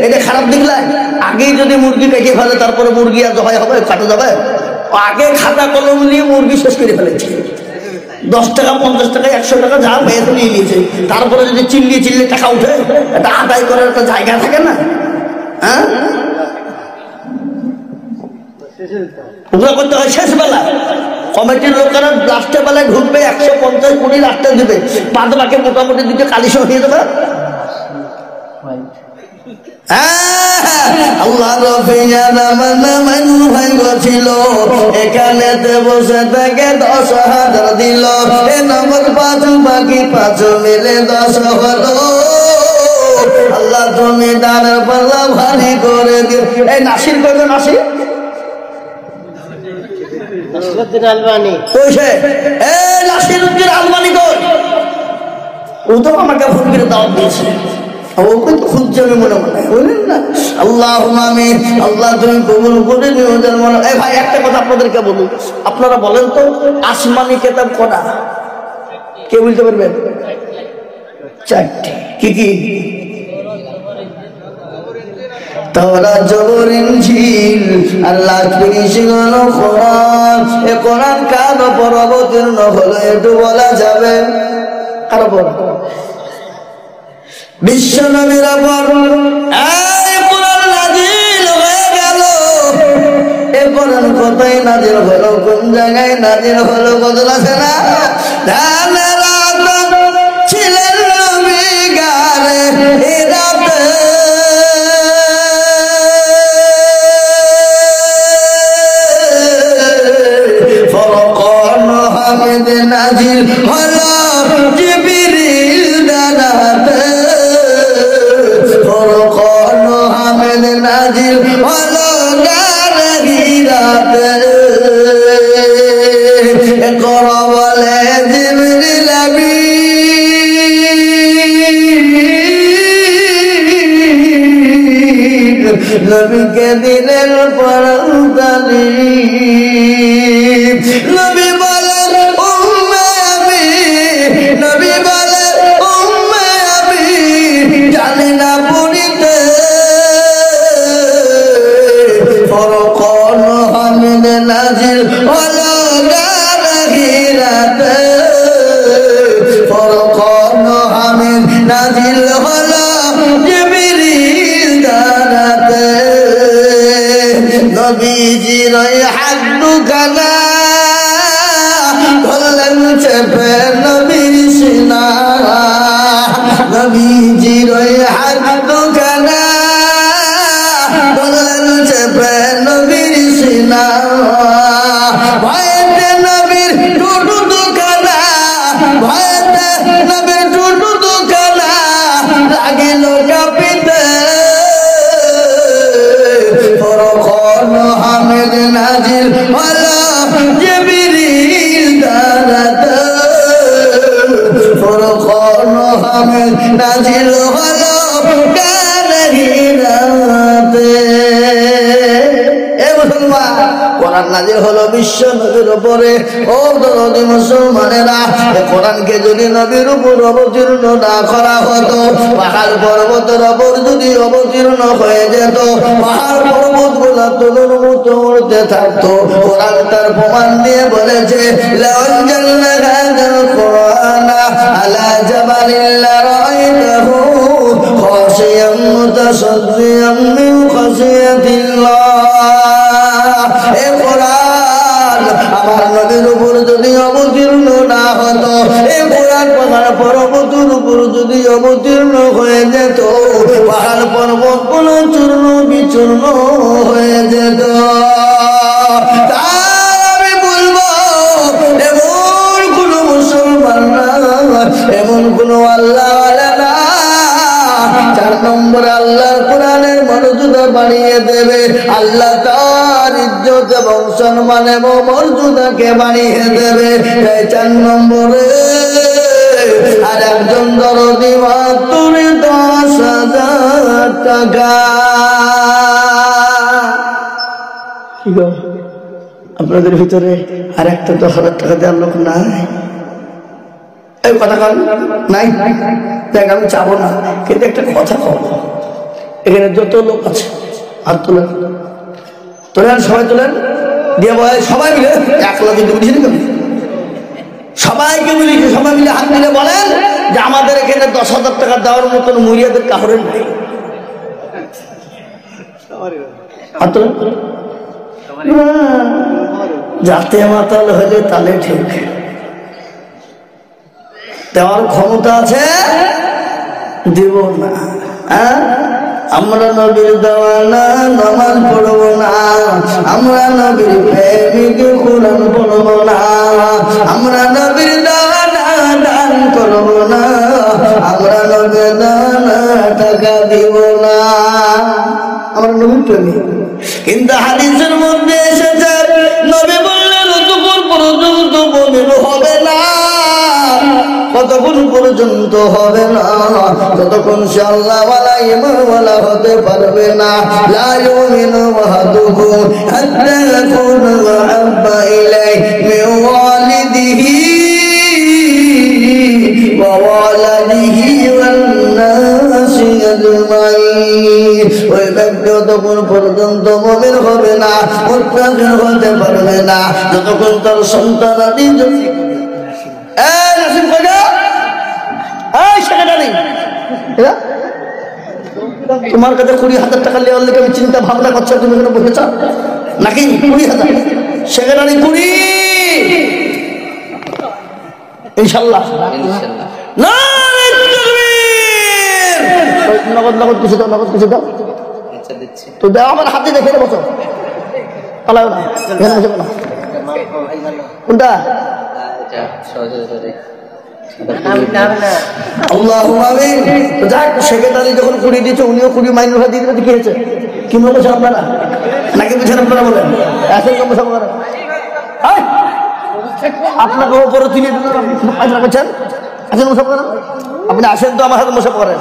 Speaker 1: এটা খারাপ দেখলে আগেই যদি মুরগি কেটে ফেলে তারপরে মুরগি আর জবাই হবে কাটা যাবে আগে খাতা কলম নিয়ে মুরগি শেষ করে ফেলেছে 10 টাকা 50 টাকা 100 টাকা যা পেয়ে নিয়ে নিয়েছে তারপরে যদি চিল্লিয়ে টাকা উঠে এটা আদায় করার একটা জায়গা থাকে না হ্যাঁ ওগুলো করতে হয় শেষ বেলা কমিটির লোকেরা লাস্টের বেলায় ঢুকবে 150 কোটি লাস্টে দেবে 5 লাখে মোটামুটি দিতে কালিশ হয়ে যাবে আল্লাহ ছিল এখানে বসে থেকে 10,000 দিল এ নম্বর 5 বাকি 5 মিলে 10 হলো আল্লাহ তুমি দানের পাল্লা ভারী করে দিও। এই নাসির কইবে নাসির আলবানি কইছে এ নাসিরউদ্দিন আলবানি কই ও তো আমাকে ফোন করে দাওয়াত দিয়েছে ও কিন্তু খুঁজছে আমি মনে বললেন না আল্লাহুম্মা আমিন আল্লাহ তুমি কবুল করে নিও ওদের মনে এই ভাই একটা কথা আপনাদেরকে বলি আপনারা বলেন তো আসমানি কিতাব কটা কে বলতে পারবেন 4টি কি কি তাওরাত জবর ইনজিল আল্লাহ কৃষ্ণ কোরআন এই কোরআন কার উপর অবতীর্ণ হলো একটু বলা যাবে কার উপর বিশ্ব নবীর উপর এই কোরআন নাযিল হয়ে গেল এই কোরআন কোথায় নাযিল হলো কোন জায়গায় নাযিল হলো বদল আছে না ধানের রাত ছিলেন নবী গারে হিরাতে ফরকান হামিদ নাযিল হলো জিবরিল দানাতে ফরকান হামিদ নাযিল হলো গারে হিরাতে করা বলে জিবরিল আমিন নবীকে দিলেন পরম তালিম নাজিল হলো জিবরিল দ্বারাতে নবীজির ওই হাত দুখানা ধরলেন চেপে নবীর সিনা নবীজির ওই হাত দুখানা ধরলেন চেপে নবীর সিনা ভয়েতে নবীর টুটু দুখানা ভয়েতে নবীর টুটু দুখানা লাগিল কাঁপিতে ফরখন হামেদ নাজিল হলো জিবরিল দ্বারাতে ফরখন হামেদ নাজিল হলো কারহিরাতে এ মুসলমান কোরআন নাজিল হলো বিশ্ব নবীর উপরে ও দরদি মুসলমানেরা এই কোরআনকে যদি নবীর উপর অবতীর্ণ না করা হতো পাহাড় পর্বতের উপর যদি অবতীর্ণ হয়ে যেত পাহাড় পর্বত গুলা তোদের মতো উড়তে থাকতো কোরআন তার প্রমাণ দিয়ে বলেছে লাআনজালনা হাযাল কুরআনা আলা জাবালিন লারাআইতাহু খাশিয়াম মুতাসাদ্দিয়াম মিন খাশিয়াতিল্লাহ এ কোরআন আমার নবীর উপর যদি অবতীর্ণ না হতো এই কোরআন পাহাড় পর্বতের উপর যদি অবতীর্ণ হয়ে যেত পাহাড় পর্বত কোন চূর্ণ বিচূর্ণ হয়ে যেত আমি বলবো এমন কোন মুসলমান না এমন কোন আল্লাহ না 4 নম্বর আল্লাহর কোরআনের মর্যাদা বাড়িয়ে দেবে আল্লাহ তার ইজ্জত এবং সম্মান এবং মর্যাদাকে বাড়িয়ে দেবে 4 নম্বরে আর একজন দরদি মাত্র 10,000 টাকা কি গো আপনাদের ভিতরে আর একটা 10,000 টাকা দেওয়ার লোক নাই এই কথা কাল নাই দেখ আমি চাবো না কিন্তু একটা কথা কব এখানে যত লোক আছে হাত তোলেন তোলেন সবাই তোলেন দিয়ে বলে সবাই মিলে 1 লাখ দিতে বুঝিনি কেন সবাইকে মিলে সবাই মিলে হাত মিলে বলেন যে আমাদের এখানে 10,000 টাকা দেওয়ার মতন মুরিয়াদের কাহরের নাই হাত তোলেন যাতে মাতাল হলে তাহলে ঠিক দেওয়ার ক্ষমতা আছে দেব না আমরা নবীর দেওয়ানা নামাজ পড়বো না আমরা নবীর প্রেমিক কোরআন পড়বো না আমরা নবীর দেওয়ানা দান করবো না আমরা নবীর দেওয়ানা টাকা দিব না আমরা নবীর প্রেমিক কিন্তু হাদিসের মধ্যে এসেছে নবী বললেন ততক্ষণ পর্যন্ত মুমিন হবে না কতক্ষণ পর্যন্ত হবে না ততক্ষণ সে আল্লাহওয়ালা ঈমানওয়ালা হতে পারবে না লা ইউমিনু আহাদুকুম হাত্তা ইয়াকুনা আহাব্বা ইলাইহি মিন ওয়ালিদিহি ওয়া ওয়ালাদিহি ওয়ান নাসি আজমাইন ওই ব্যক্তি ততক্ষণ পর্যন্ত মুমিন হবে না মুত্তাকি হতে পারবে না যতক্ষণ তার সন্তানাদি তোমার কাছে 20,000 টাকা নেওয়ার লেগে আমি চিন্তা ভাবনা করছো তুমি এখানে বসেছ নাকি 20,000 সেখানে 20 ইনশাল্লাহ নগদ নগদ কিছু দাও নগদ কিছু দাও তো দাও আমার হাতে দেখে বসো পালাও না এখানে বসে না কোনটা আল্লাহুম্মা আমিন যাক সেক্রেটারি যখন 20 দিয়েছে উনিও 20 মাইনাস দিয়ে দিতে কি হয়েছে কি মনে করছেন আপনারা নাকি বুঝেন আপনারা বলেন আসল কম সব করেন আপনাকে উপরে তুলে পয়সা করছেন আসেন মুসাফ করেন আপনি আসেন তো আমার সাথে মুসাফ করেন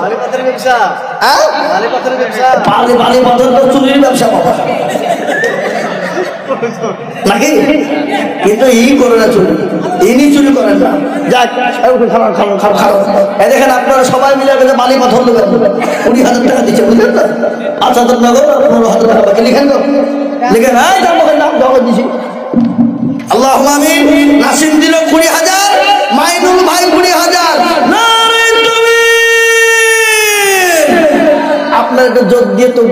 Speaker 1: বালি বালি পাথর তো চুরির ব্যবসা নাকি কিন্তু করে না চুরি ইনি চুরি করেন না যাক দেখেন আপনারা সবাই মিলে বালি পাথর দেবেন 20,000 টাকা দিচ্ছে বুঝলেন না 5,000 নগদ 15,000 টাকা বাকি লিখেন তো লিখেন নাম জবাব দিছি আল্লাহুম্মা আমিন নাসিম দিল 20,000 মাইনুল ভাই 20,000 নারে তাকবীর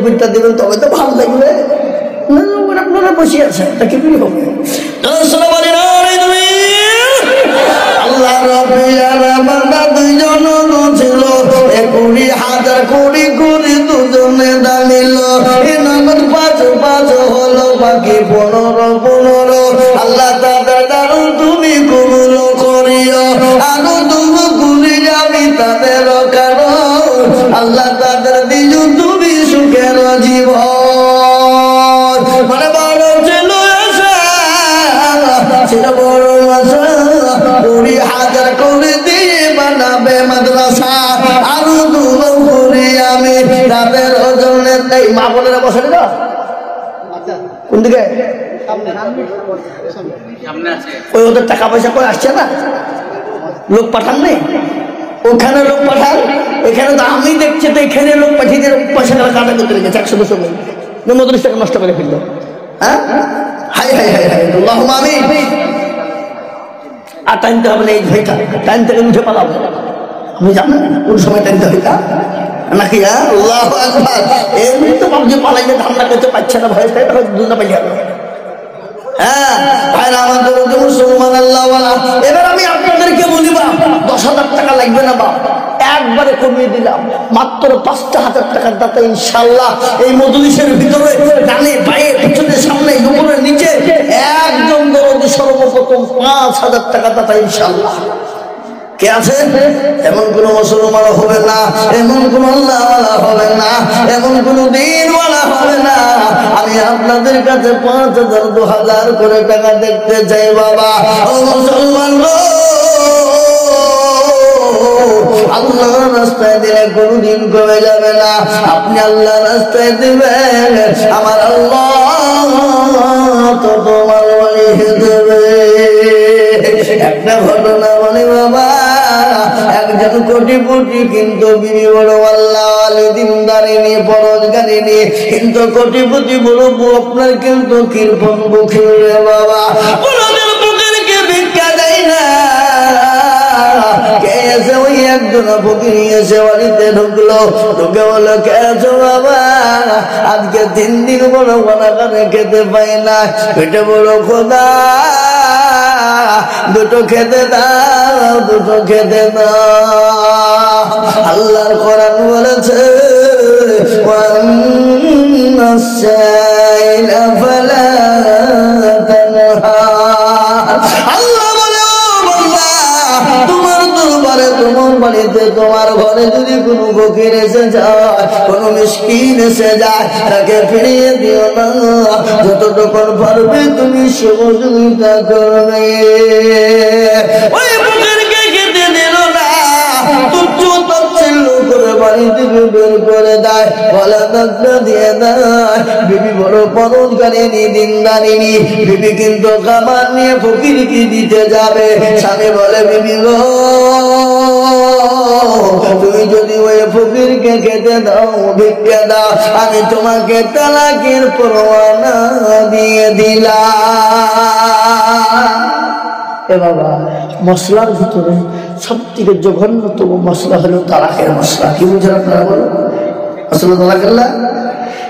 Speaker 1: তকবীরটা দেবেন তবে তো ভালো লাগবে। আপনারা বসে আছেন তা কি হবে? আল্লাহ রবিয়ার বান্দা দুইজন ছিল 20,000 কোটি কোটি দুজনে দাঁড়িল নগদ 5 হলো বাকি 15 আল্লাহ তাদের দারুণ তুমি কবুল করিও আরো তুমি গুলি যাবি তাদের কারণ আল্লাহ তাদের দিল তুমি সুখের জীবন মানে বড় ছিল বড় আশা 20,000 করে দিয়ে বানাবে মাদ্রাসা আরো দুলো করে আমি তাদের ওজনে এই মা বোনেরা বসে না কোন দিকে ওই ওদের টাকা পয়সা করে আসছে না লোক পাঠান নেই ওখানে লোক পাঠান এখানে তো আমি দেখছি তো এখানে লোক পাঠিয়ে পয়সা কাটা করতে লেগেছে 100-200 30 টাকা নষ্ট করে ফেললো। হ্যাঁ হাই হাই হাই হাই আল্লাহুম্মা আমিন। আর টাইমতে হবে না এই ভাইটা টাইম থেকে উঠে পালাবো আমি জানি কোন সময় টাইমতে হইতা নাকি? হ্যাঁ আল্লাহু আকবার। এমনি তো ভাবছি পালাইলে ধান্দা করতে পারছে না ভয় তাই দুনা পাইয়া গেল। হ্যাঁ ভাইরা আমাদের মুসলমান আল্লাহওয়ালা এবার আমি আপনাদেরকে বলিবা 10,000 টাকা লাগবে না বাপ একবারে কমিয়ে দিলাম মাত্র 5,000 টাকার দাতা ইনশাআল্লাহ এই মজলিসের ভিতরে ডানে বাঁয়ে পিছনে সামনে উপরে নিচে একদম দরদি সর্বপ্রথম 5,000 টাকা দাতা ইনশাআল্লাহ কে আছে? এমন কোন মুসলমান হবে না, এমন কোন আল্লাহওয়ালা হবে না, এমন কোন দিনওয়ালা হবে না আমি আপনাদের কাছে 5,000 2,000 করে টাকা দেখতে চাই বাবা। ও মুসলমান আল্লাহ রাস্তায় দিলে কোনদিন কমে যাবে না। আপনি আল্লাহ রাস্তায় দিবেন আমার আল্লাহ তো তোমার বানিয়ে দেবে। একটা ঘটনা বলি বাবা একজন কোটিপতি কিন্তু বিবি বড় আল্লাহ দিনদারিনী পরোজগারিনী কিন্তু কোটিপতি বড় আপনার কিন্তু কৃপণ বুকে বাবা বুকেরকে ভিক্ষা দেয় না কে এসে ওই একজন ফকির এসে বাড়িতে ঢুকলো ঢুকে বলো কে আছো বাবা আজকে 3 দিন বড় বানাকানে খেতে পাই না পেটে বড় খোদা দুটো খেতে দাও দুটো খেতে দাও। আল্লাহর কোরআন বলেছে আল্লাহ বলে তোমার দরবারে তোমার বাড়িতে তোমার ঘরে যদি কোনো ফকির এসে যায় কোনো মিসকিন এসে যায় তাকে ফিরিয়ে দিও না যতটুকু পারবে তুমি সহযোগিতা করবে। ওই ফকিরকে খেতে দিল না তুচ্ছ তাচ্ছিল্য করে বাড়ি থেকে বের করে দেয় গলা দাগটা দিয়ে দেয়। বিবি বড় পরোজগারিনী দিনদারিনী বিবি কিন্তু খাবার নিয়ে ফকিরকে দিতে যাবে স্বামী বলে বিবি গো তুমি যদি ওই ফকিরকে খেতে দাও ভিক্ষা দাও আমি তোমাকে তালাকের পরোয়ানা দিয়ে দিলাম। এ বাবা মশলার ভিতরে সব থেকে জঘন্যতম মশলা হলো তালাকের মশলা। কি বুঝেন আপনারা বলো মশলা তালাকের?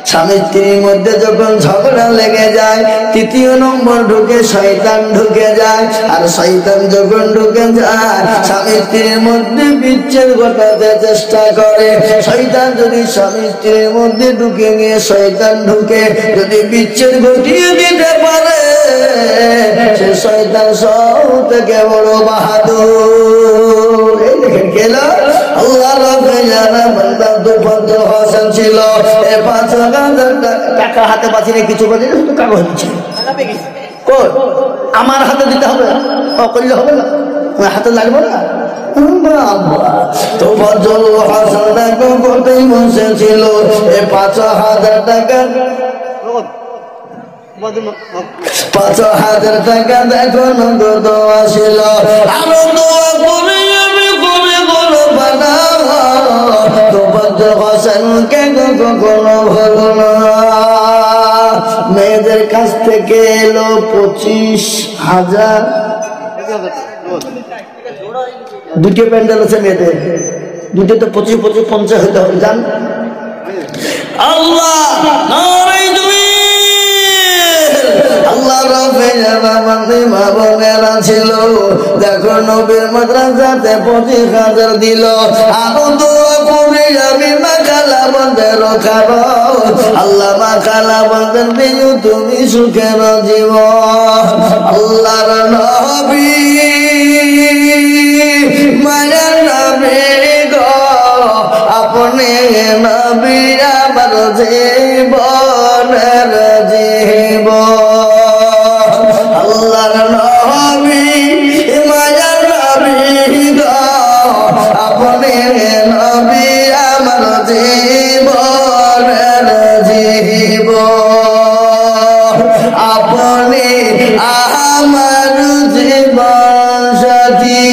Speaker 1: স্বামী স্ত্রীর মধ্যে যখন ঝগড়া লেগে যায় 3য় নম্বর ঢুকে শয়তান ঢুকে যায় আর শয়তান যখন ঢুকে যায় স্বামী স্ত্রীর মধ্যে বিচ্ছেদ ঘটাতে চেষ্টা করে। শয়তান যদি স্বামী স্ত্রীর মধ্যে ঢুকে গিয়ে শয়তান ঢুকে যদি বিচ্ছেদ ঘটিয়ে দিতে পারে সে শয়তান সব থেকে বড় বাহাদুর। এই দেখেন কেন আল্লাহ হাসান ছিল 5,000 টাকা হাতে বাঁচিয়ে কিছু করে কাগজ দিচ্ছে আমার হাতে দিতে হবে করলে হবে না হাতে লাগবে না। তো ফজল হাসান দেখো কোথায় বসেছিল 5,000 টাকা 5,000 টাকা দেখো নগদ আসিল আরো দোয়া করে আমি করে বলো বানা কখনো ভালো না। মেয়েদের কাছ থেকে এলো 25,000 দুটো প্যান্ডেল আছে মেয়েদের দুটো তো 25-50 হইতে হবে জান আল্লাহ নারে তুমি আল্লাহ রবে আমাদের মা বোনেরা ছিল দেখো নবীর মাদ্রাসাতে 25,000 দিল আরো দোয়া করি আমি মা খালা বন্ধের কারো আল্লাহ মা খালা বন্ধের দিও তুমি সুখের জীবন আল্লাহর নবী মায়ের নবী গো আপনি নবী আমার জীবনের জীবন আল্লাহর নবী মায়ের নবী গো আপনি নবী আমার জীবনের জীবন আপনি আমার জীবন সাথী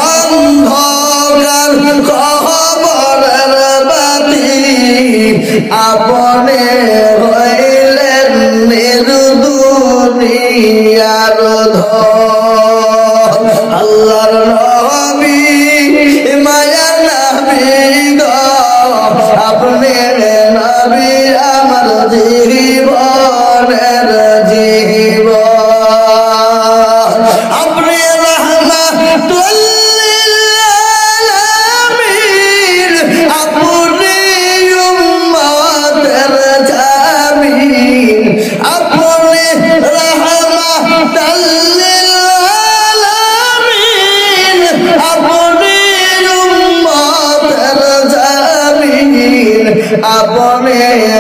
Speaker 1: অন্ধকার খবরের বাতি আপনি হইলেন নির্দুনিয়ার ধন আল্লাহর নবী মায়ার নবী গো আপনি নবী আমার জীবনের জীবন আপনি রাহমাতুল লিল আলামিন আপনি উম্মতের জামিন আপনি রাহমাতুল লিল আলামিন আপনি উম্মতের জামিন আপনি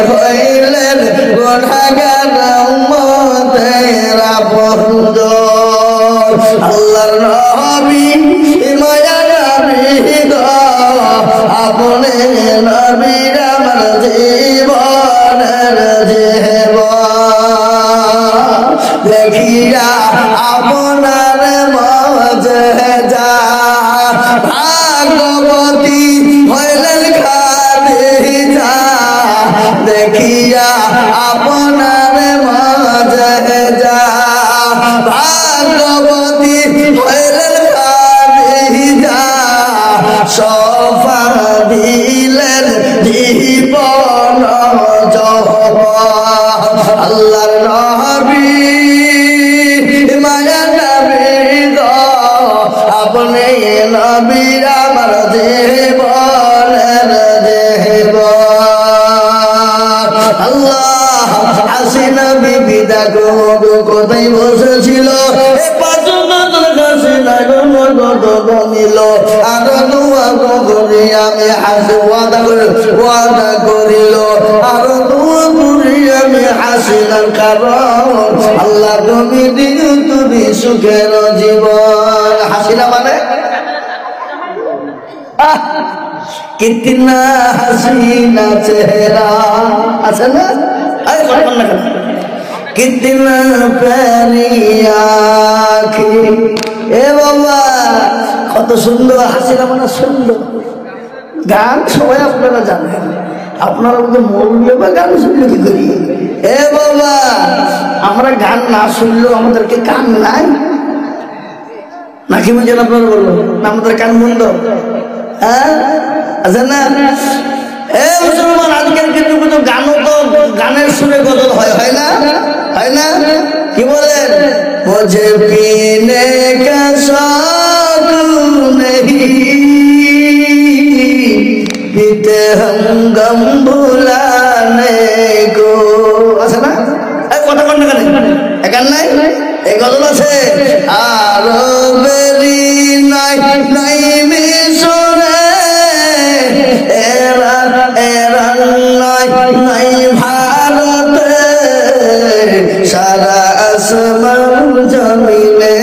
Speaker 1: হইলেন গুনাহগার উম্মতের আপনজন আল্লাহর নবী মায়ার নবী গো আপনি নবী আমার জীবনের জীবন দেখিয়া আপনার মজেজা ভাগবতী হইলেন খাদিজা দেখিয়া আপনার মজেজা ভাগবতী হইলেন খাদিজা সফা দিলেন জীবন যৌবন আল্লাহর নবী মায়া নবী গো আপনি নবী আমার জীবনের জীবন আল্লাহ হাসিনা বিবি দেখো কোথায় বসেছিল নিল আরো দোয়া করি আমি হাসি ওয়াদা করিল আরো দোয়া করি আমি হাসিনার কারণ আল্লাহ তুমি দিও তুমি সুখের জীবন হাসিনা মানে কিতনা হাসিনা চেহারা আছে না কিতনা প্যারি আঁখি এ বাবা কত সুন্দর হাসিনা মানে সুন্দর গান সবাই আপনারা জানেন আপনারা মধ্যে মরলে বা গান শুনলে কি করি এ বাবা আমরা গান না শুনলেও আমাদেরকে কান নাই নাকি বুঝেন আপনারা বলবেন না আমাদের কান বন্ধ হ্যাঁ আছে না এ মুসলমান আজকের কিন্তু কিন্তু গানও তো গানের সুরে গজল হয় না হয় না কি বলেন मुझे पीने का शौक नहीं पीते हम गम भुलाने को আছে না এই কথা কোন গানে একান নাই এই গজল আছে আর বেরি নাই নাই মিশরে এরা এরা নাই নাই ভারতে সারা আসমান জমিনে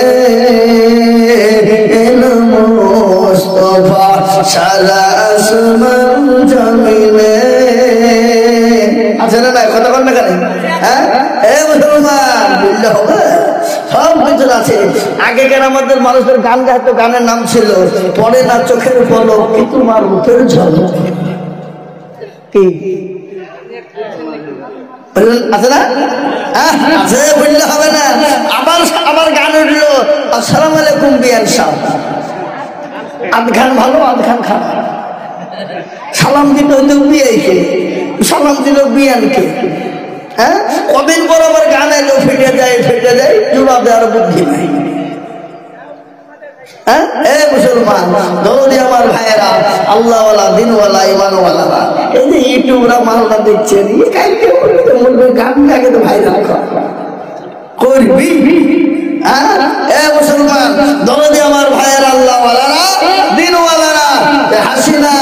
Speaker 1: এলো মুস্তাফা সারা আসমান জমিনে আছে না কথা বল না কেন হ্যাঁ এ মুসলমান বুঝলে হবে সব কিছু আছে আগেকার আমাদের মানুষের গান গাইতো গানের নাম ছিল পরে না চোখের পলক কি তোমার মুখের ঝলক কি আছে না আছে বললে হবে না আবার আবার গান উঠলো আসসালামু আলাইকুম বিয়ান সাহেব আধ গান ভালো আধ গান খারাপ সালাম দিতে হইতে বিয়েকে, সালাম দিল বিয়ানকে। হ্যাঁ, কদিন পর আবার গান এলো, ফেটে যায় জোড়া দেওয়ার বুদ্ধি নাই। হ্যাঁ, এ মুসলমান দৌড়ি আমার ভাইয়েরা, আল্লাহওয়ালা, দিনওয়ালা, ইমানওয়ালারা, এই যে ইউটিউবরা মালটা দেখছেন, গানটাকে তো ভাইরাল করবি। হ্যাঁ, এ মুসলমান দৌড়ি আমার ভাইয়েরা, আল্লাহওয়ালারা, দিনওয়ালারা, হাসিনা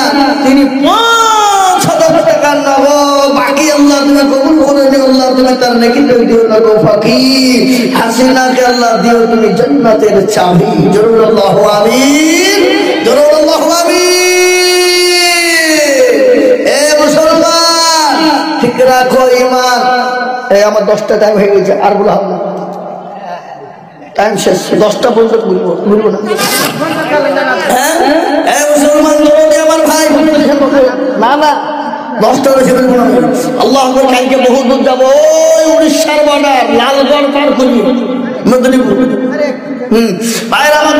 Speaker 1: তিনি 5,000 টাকার নগদ, বাকি আল্লাহ তুমি কবুল করে নিও, আল্লাহ তুমি তার নেকি দিও না গো ফকির। হাসিনাকে আল্লাহ দিও তুমি জান্নাতের চাবি। জরুর আল্লাহু আমিন, জরুর আল্লাহু আমিন। এ মুসলমান ঠিক রাখো ঈমান। এই আমার 10টা টাইম হয়ে গেছে, আর বলা হবে না, টাইম শেষ, 10টা পর্যন্ত বলবো না। হ্যাঁ, এ মুসলমান দৌড়ে আমার ভাই, না না 10টা বেশি বলবো না। আল্লাহ আকবার, কালকে বহু দূর যাবো, ওই উড়িষ্যার বর্ডার লালগড় পার করি মেদিনীপুর। ভাইরা আমার,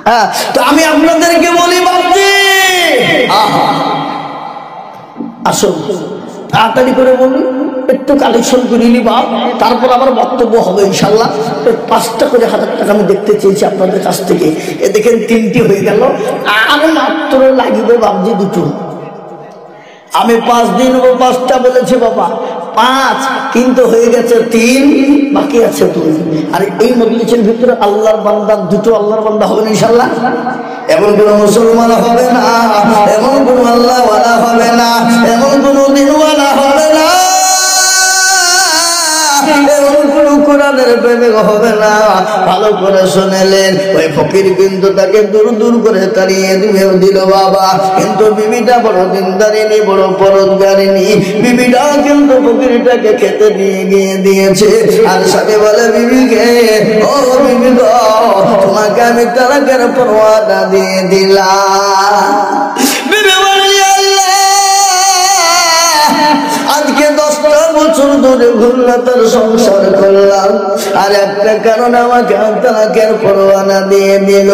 Speaker 1: হ্যাঁ, তো আমি আপনাদেরকে বলি বাপজি, আসুন তাড়াতাড়ি করে বলি, একটু কালেকশন করে নিবা, তারপর আবার বক্তব্য হবে ইনশাল্লাহ। 5টা করে 1000 টাকা আমি দেখতে চেয়েছি আপনাদের কাছ থেকে। এ দেখেন 3টি হয়ে গেল, আর মাত্র লাগবে বাবজি 2টো। আমি 5 দিন 5টা বলেছি বাবা, 5 কিন্তু হয়ে গেছে 3, বাকি আছে 2। আর এই মজলিসের ভিতরে আল্লাহর বান্দা 2টো আল্লাহর বান্দা হবে না ইনশাল্লাহ। এমন কোন মুসলমান হবে না, এমন কোন আল্লাহওয়ালা হবে না, এমন কোন দিনওয়ালা হবে না, এমন কোন কোরআনের প্রেমিক হবে না। ভালো করে শুনেলেন, ওই ফকির কিন্তু তাকে দূর দূর করে তাড়িয়ে দিল বাবা। কিন্তু বিবিটা বড় দিনদারিনী, বড় পরোপকারিনী। বিবিটা কিন্তু ফকিরটাকে খেতে নিয়ে দিয়েছে। আর সাথে বলে বিবিকে, ও বিবি গো, তোমাকে আমি তালাকের পরোয়ানা দিয়ে দিলাম। বিবি বলে, আজকে 10টা বছর ধরে ভুলতার সংসার করলাম, আর একটা কারণে আমাকে তালাকের পরোয়ানা দিয়ে দিল।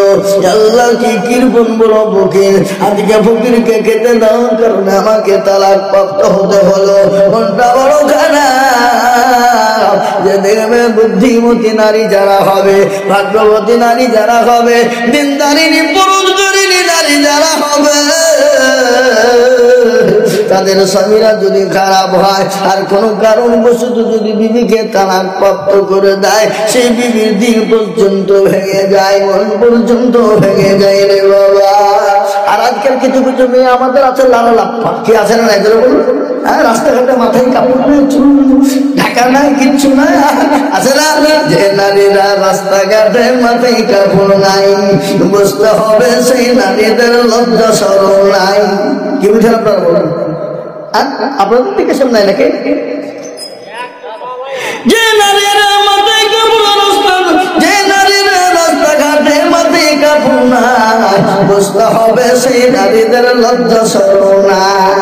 Speaker 1: আল্লাহ কি কিরকম বড় ফকির, আজকে ফকিরকে খেতে দেওয়ার কারণে আমাকে তালাক প্রাপ্ত হতে হলো। মনটা বড় খারাপ। যে দেখবে বুদ্ধিমতী নারী যারা হবে, ভাগ্যবতী নারী যারা হবে, দিনদারিনী পরোপকারিনী নারী যারা হবে, তাদের স্বামীরা যদি খারাপ হয় আর কোন কারণবশত যদি বিবিকে তালাক প্রাপ্ত করে দেয়, সেই বিবির দিন পর্যন্ত ভেঙে যায়, মন পর্যন্ত ভেঙে যায় রে বাবা। আর আজকাল কিছু কিছু মেয়ে আমাদের আছে লালা লাপ্পা, কি আছে না এদের বলুন? হ্যাঁ, রাস্তাঘাটে মাথায় কাপড় নেই, চুল ঢাকা নাই, কিচ্ছু নাই, আছে না? যে নারীরা রাস্তাঘাটে মাথায় কাপড় নাই, বুঝতে হবে সেই নারীদের লজ্জা শরম নাই। কি বুঝেন আপনারা বলুন? আপনাদের দিকে সামনে নাকি? যে নারীরা মাথায় কাপড়, যে নারীরা রাস্তাঘাটে মাথায় কাপড় নাই, বুঝতে হবে সেই নারীদের লজ্জা শরম নাই।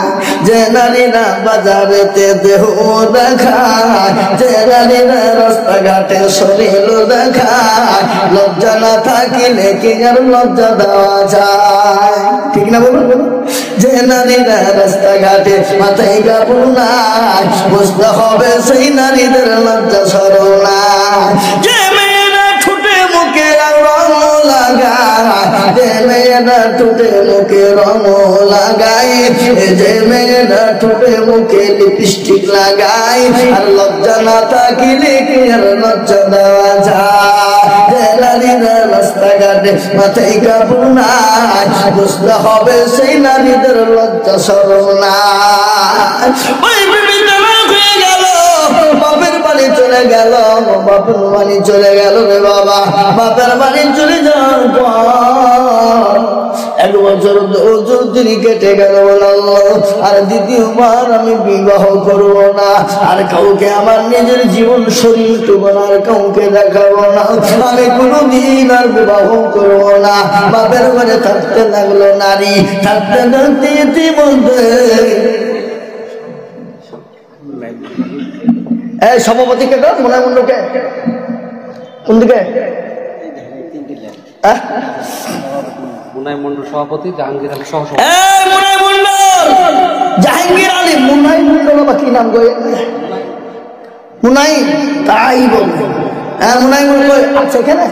Speaker 1: যে নারীরা বাজারেতে দেহ দেখায়, যে নারীরা রাস্তাঘাটে শরীর দেখায়, লজ্জা না থাকিলে কি আর লজ্জা দেওয়া যায়? ঠিক না বলুন? যে নারীরা রাস্তাঘাটে মাথায় কাপড় নাই, বুঝতে হবে সেই নারীদের লজ্জা শরম নাই। যে মেয়েরা ঠোঁটে মুখে রং লাগায়, যে মেয়েরা ঠোঁটে মুখে রং লাগায়, যে মেয়েরা ঠোঁটে মুখে লিপস্টিক লাগায়, আর লজ্জা না থাকিলে কি আর লজ্জা দেওয়া যায়? যে নারীরা রাস্তাঘাটে মাথায় কাপড় নাই, বুঝতে হবে সেই নারীদের লজ্জা শরম নাই। ওই বিবি তালাক হয়ে গেল, বাপের বাড়ি চলে গেল, বাপের বাড়ি চলে গেল রে বাবা। বাপের বাড়ি চলে যাওয়ার পর 1 বছর 2 দিন কেটে গেল। আর দ্বিতীয়বার আমি বিবাহ করব না, আর কাউকে আমার নিজের জীবন শরীর আর কাউকে দেখাবো না, আমি কোনোদিন আর বিবাহ করব না। বাপের ঘরে থাকতে লাগলো নারী, থাকতে থাকতে ইতিমধ্যে এই সভাপতিকে তো মনে মন্ডকে কোন দিকে
Speaker 4: মুনাই মন্ডল সভাপতি, জাহাঙ্গীর আলী সহ
Speaker 1: মুনাই মন্ডল, জাহাঙ্গীর আলী, মুনাই মন্ডল বা কি নাম গো? মুনাই, তাই বলবো। হ্যাঁ মুনাই মন্ডল আছে এখানে,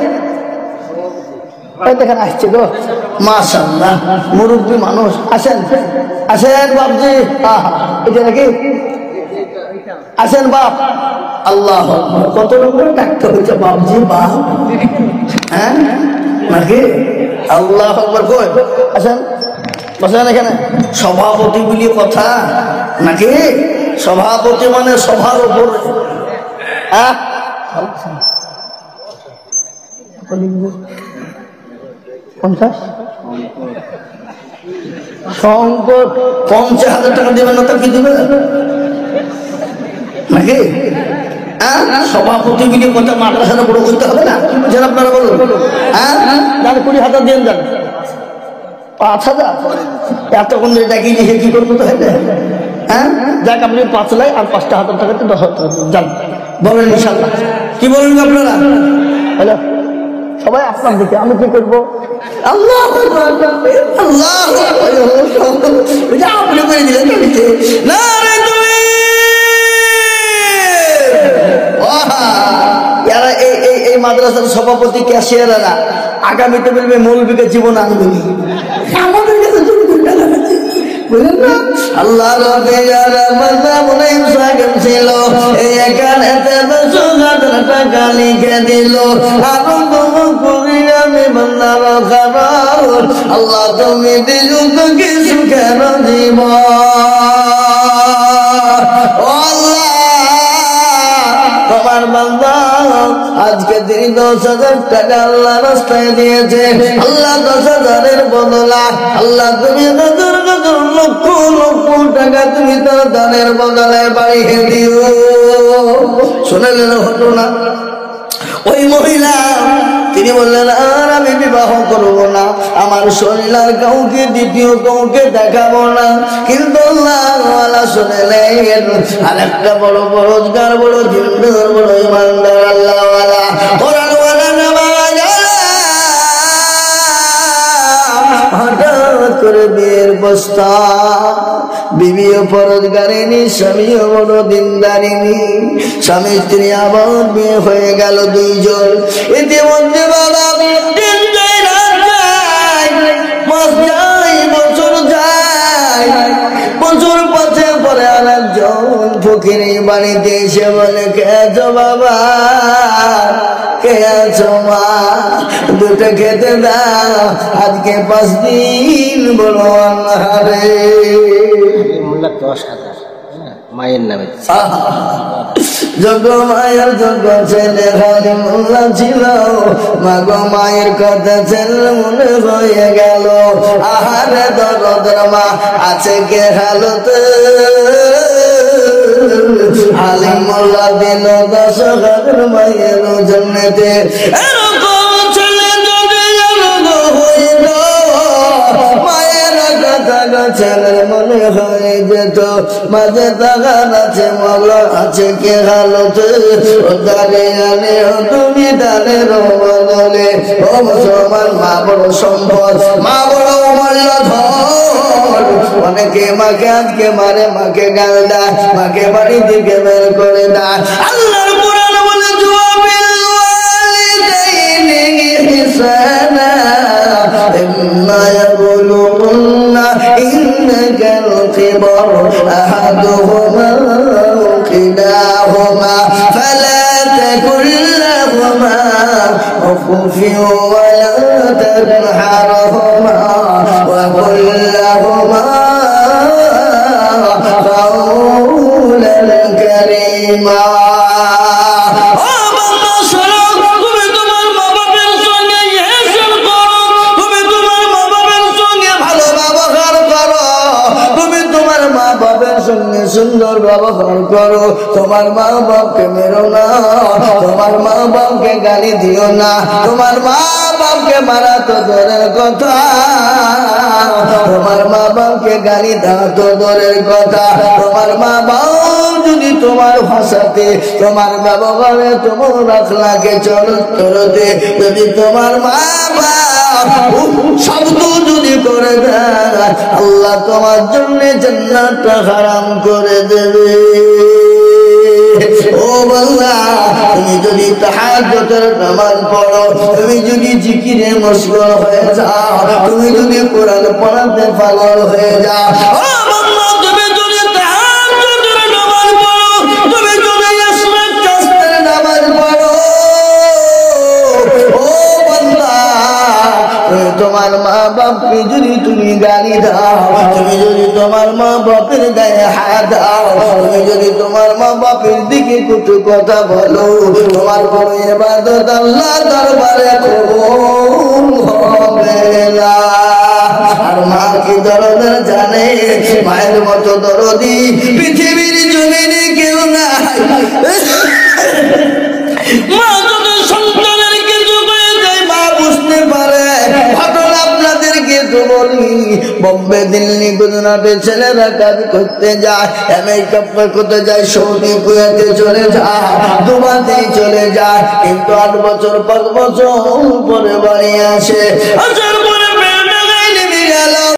Speaker 1: দেখেন আসছে গো, মাশাআল্লাহ মুরব্বী মানুষ। আসেন আসেন বাপজি, এটা নাকি আসেন বাপ। আল্লাহ কত রকম ডাকতে হয়েছে বাপজি বাপ, হ্যাঁ নাকি? আল্লাহ আকবার। কই আসেন, বসেন এখানে। সভাপতি বলি কথা নাকি? সভাপতি মানে সভার উপর। হ্যাঁ সংকট 50,000 টাকা দেবেন না, তা কি দেবে নাকি? সভাপতি মিলে কথা মাদ্রাসাটা বড় করতে হবে না? যেন আপনারা বলুন, হ্যাঁ যান 20,000 দিয়ে যান, 5,000 এতক্ষণ ডাকি দিয়ে কি করবো তো? হ্যাঁ যাক, আপনি 5 লাখ আর 5,000 টাকাতে 10,000 টাকা যান, বলেন ইনশাল্লাহ। কি বলেন আপনারা? হ্যালো সবাই আপনার দিকে, আমি কি করবো? আল্লাহ আল্লাহ আপনি করে দিলেন না রে তুমি। এরা এই মাদ্রাসার সভাপতি ক্যাশিয়ারেরা আগামীতে বলবে মৌলবীকে জীবন আনবে, আমাদের কাছে বুঝলেন না? আল্লাহ ছিল এখানে টাকা লিখে দিল, আল্লাহ তুমি দিল তো কিছু কেন দিব? তোমার বান্দা আজকে তিনি 10,000 টাকা আল্লাহ রাস্তায় দিয়েছে, আল্লাহ 10,000-এর বদলা আল্লাহ তুমি লক্ষ লক্ষ টাকা তুমি তার দানের বদলে বাড়িয়ে দিও। শুনলেন ঘটনা? ওই মহিলা তিনি বললেন আর আমি বিবাহ করবো না, আমার শরীর আর কাউকে দ্বিতীয় কাউকে দেখাবো না। কিন্তু আল্লাহ শুনলেন আর একটা বড় রোজগার, বড় দিনদার, বড় ইমানদার আল্লাহওয়ালা কোরআনওয়ালা নামাজ হঠাৎ করে বিয়ের প্রস্তাব, বিবিও পরোজগারিনী, স্বামীও বড় দিনদারিনী, স্বামী স্ত্রী আবার বিয়ে হয়ে গেল 2 জন। ইতিমধ্যে বাবা দিন যায়, রাত যায়, মাস যায়, বছর যায়, বছর পথে পরে আর একজন ফকির বাড়িতে এসে বলে কে আছো বাবা, কে আছো মা, দুটো খেতে দাও, আজকে 5 দিন বড় আন্ধারে।
Speaker 2: মোল্লা 10,000 মায়ের নামে।
Speaker 1: যোগ্য মায়ের যোগ্য ছেলে খালি মোল্লা ছিল, মাগো মায়ের কথা ছেলে মনে হয়ে গেল। আহারে দরদের মা আছে কে হালতে, আলিম মোল্লা দিল 10,000 মায়ের জন্যতে। এরকম ছেলে যদি হইল, মায়ের কথা ছেলের মনে হয়ে যেত, মাঝে টাকার আছে মগল আছে কে হালতে, দাঁড়িয়ে তুমি দানের বদলে। ও মুসলমান, মা বড় সম্পদ, মা বড় অমূল্য ধন। অনেকে মাকে আজকে মারে, মাকে গাল দেয়, মাকে বাড়ি থেকে বের করে দেয়। আল্লাহর কোরআন বলে জুয়াবিল ওয়ালিদাইনি ইহসানা ইম্মা ইয়াবলুগুন্না ইনদাকাল কিবার আহাদুহুমা আও কিলাহুমা ফালা তাকুল লাহুমা উফফিন ওয়ালা তানহারহুমা ওয়া কুল লাহুমা قولا كريما। সুন্দর ব্যবহার করো, তোমার মা বাপকে মেরো না, তোমার মা বাপকে গালি দিও না, তোমার মা বাপকে মারা তো দূরের কথা, তোমার মা বাপকে গালি দাও তো দূরের কথা। তোমার মা বাপ যদি তোমার ভাষাতে, তোমার ব্যবহারে, তোমার আখলাকে চরিত্রতে যদি তোমার মা বাপ শব্দ যদি করে দেয় আল্লাহ তোমার জন্য জান্নাতটা হারাম করে দেবে। ও বান্দা, তুমি যদি তাহাজ্জুদের নামাজ পড়ো, তুমি যদি জিকিরে মশগুল হয়ে যাও, তুমি যদি কোরআন পড়াতে পাগল হয়ে যাও, ও বান্দা তুমি যদি তাহাজ্জুদের নামাজ পড়ো, তুমি যদি ইসলাম কাস্তের নামাজ পড়ো, ও বান্দা তোমার মা বাপকে যদি তুমি গালি দাও, তুমি যদি তোমার মা বাপের গায়ে হাত দাও, তুমি যদি তোমার মা বাপের দিকে কটু কথা বলো, তোমার কোনো ইবাদত আল্লাহ দরবারে কবুল হবে না। আর মা কি দরদের জানে, মায়ের মতো দরদি পৃথিবীর জমিনে কেউ নাই। মা যদি সন্তানের কিছু হয়ে যায় মা বুঝতে পারে। ঘটনা আপনাদেরকে তো বলি, বোম্বে দিল্লি গুজরাটে ছেলেরা কাজ করতে যায়, আমেরিকা করতে যায়, সৌদি কুয়েতে চলে যায়, দুবাইতে চলে যায়, কিন্তু 8 বছর 5 বছর পরে বাড়ি আসে।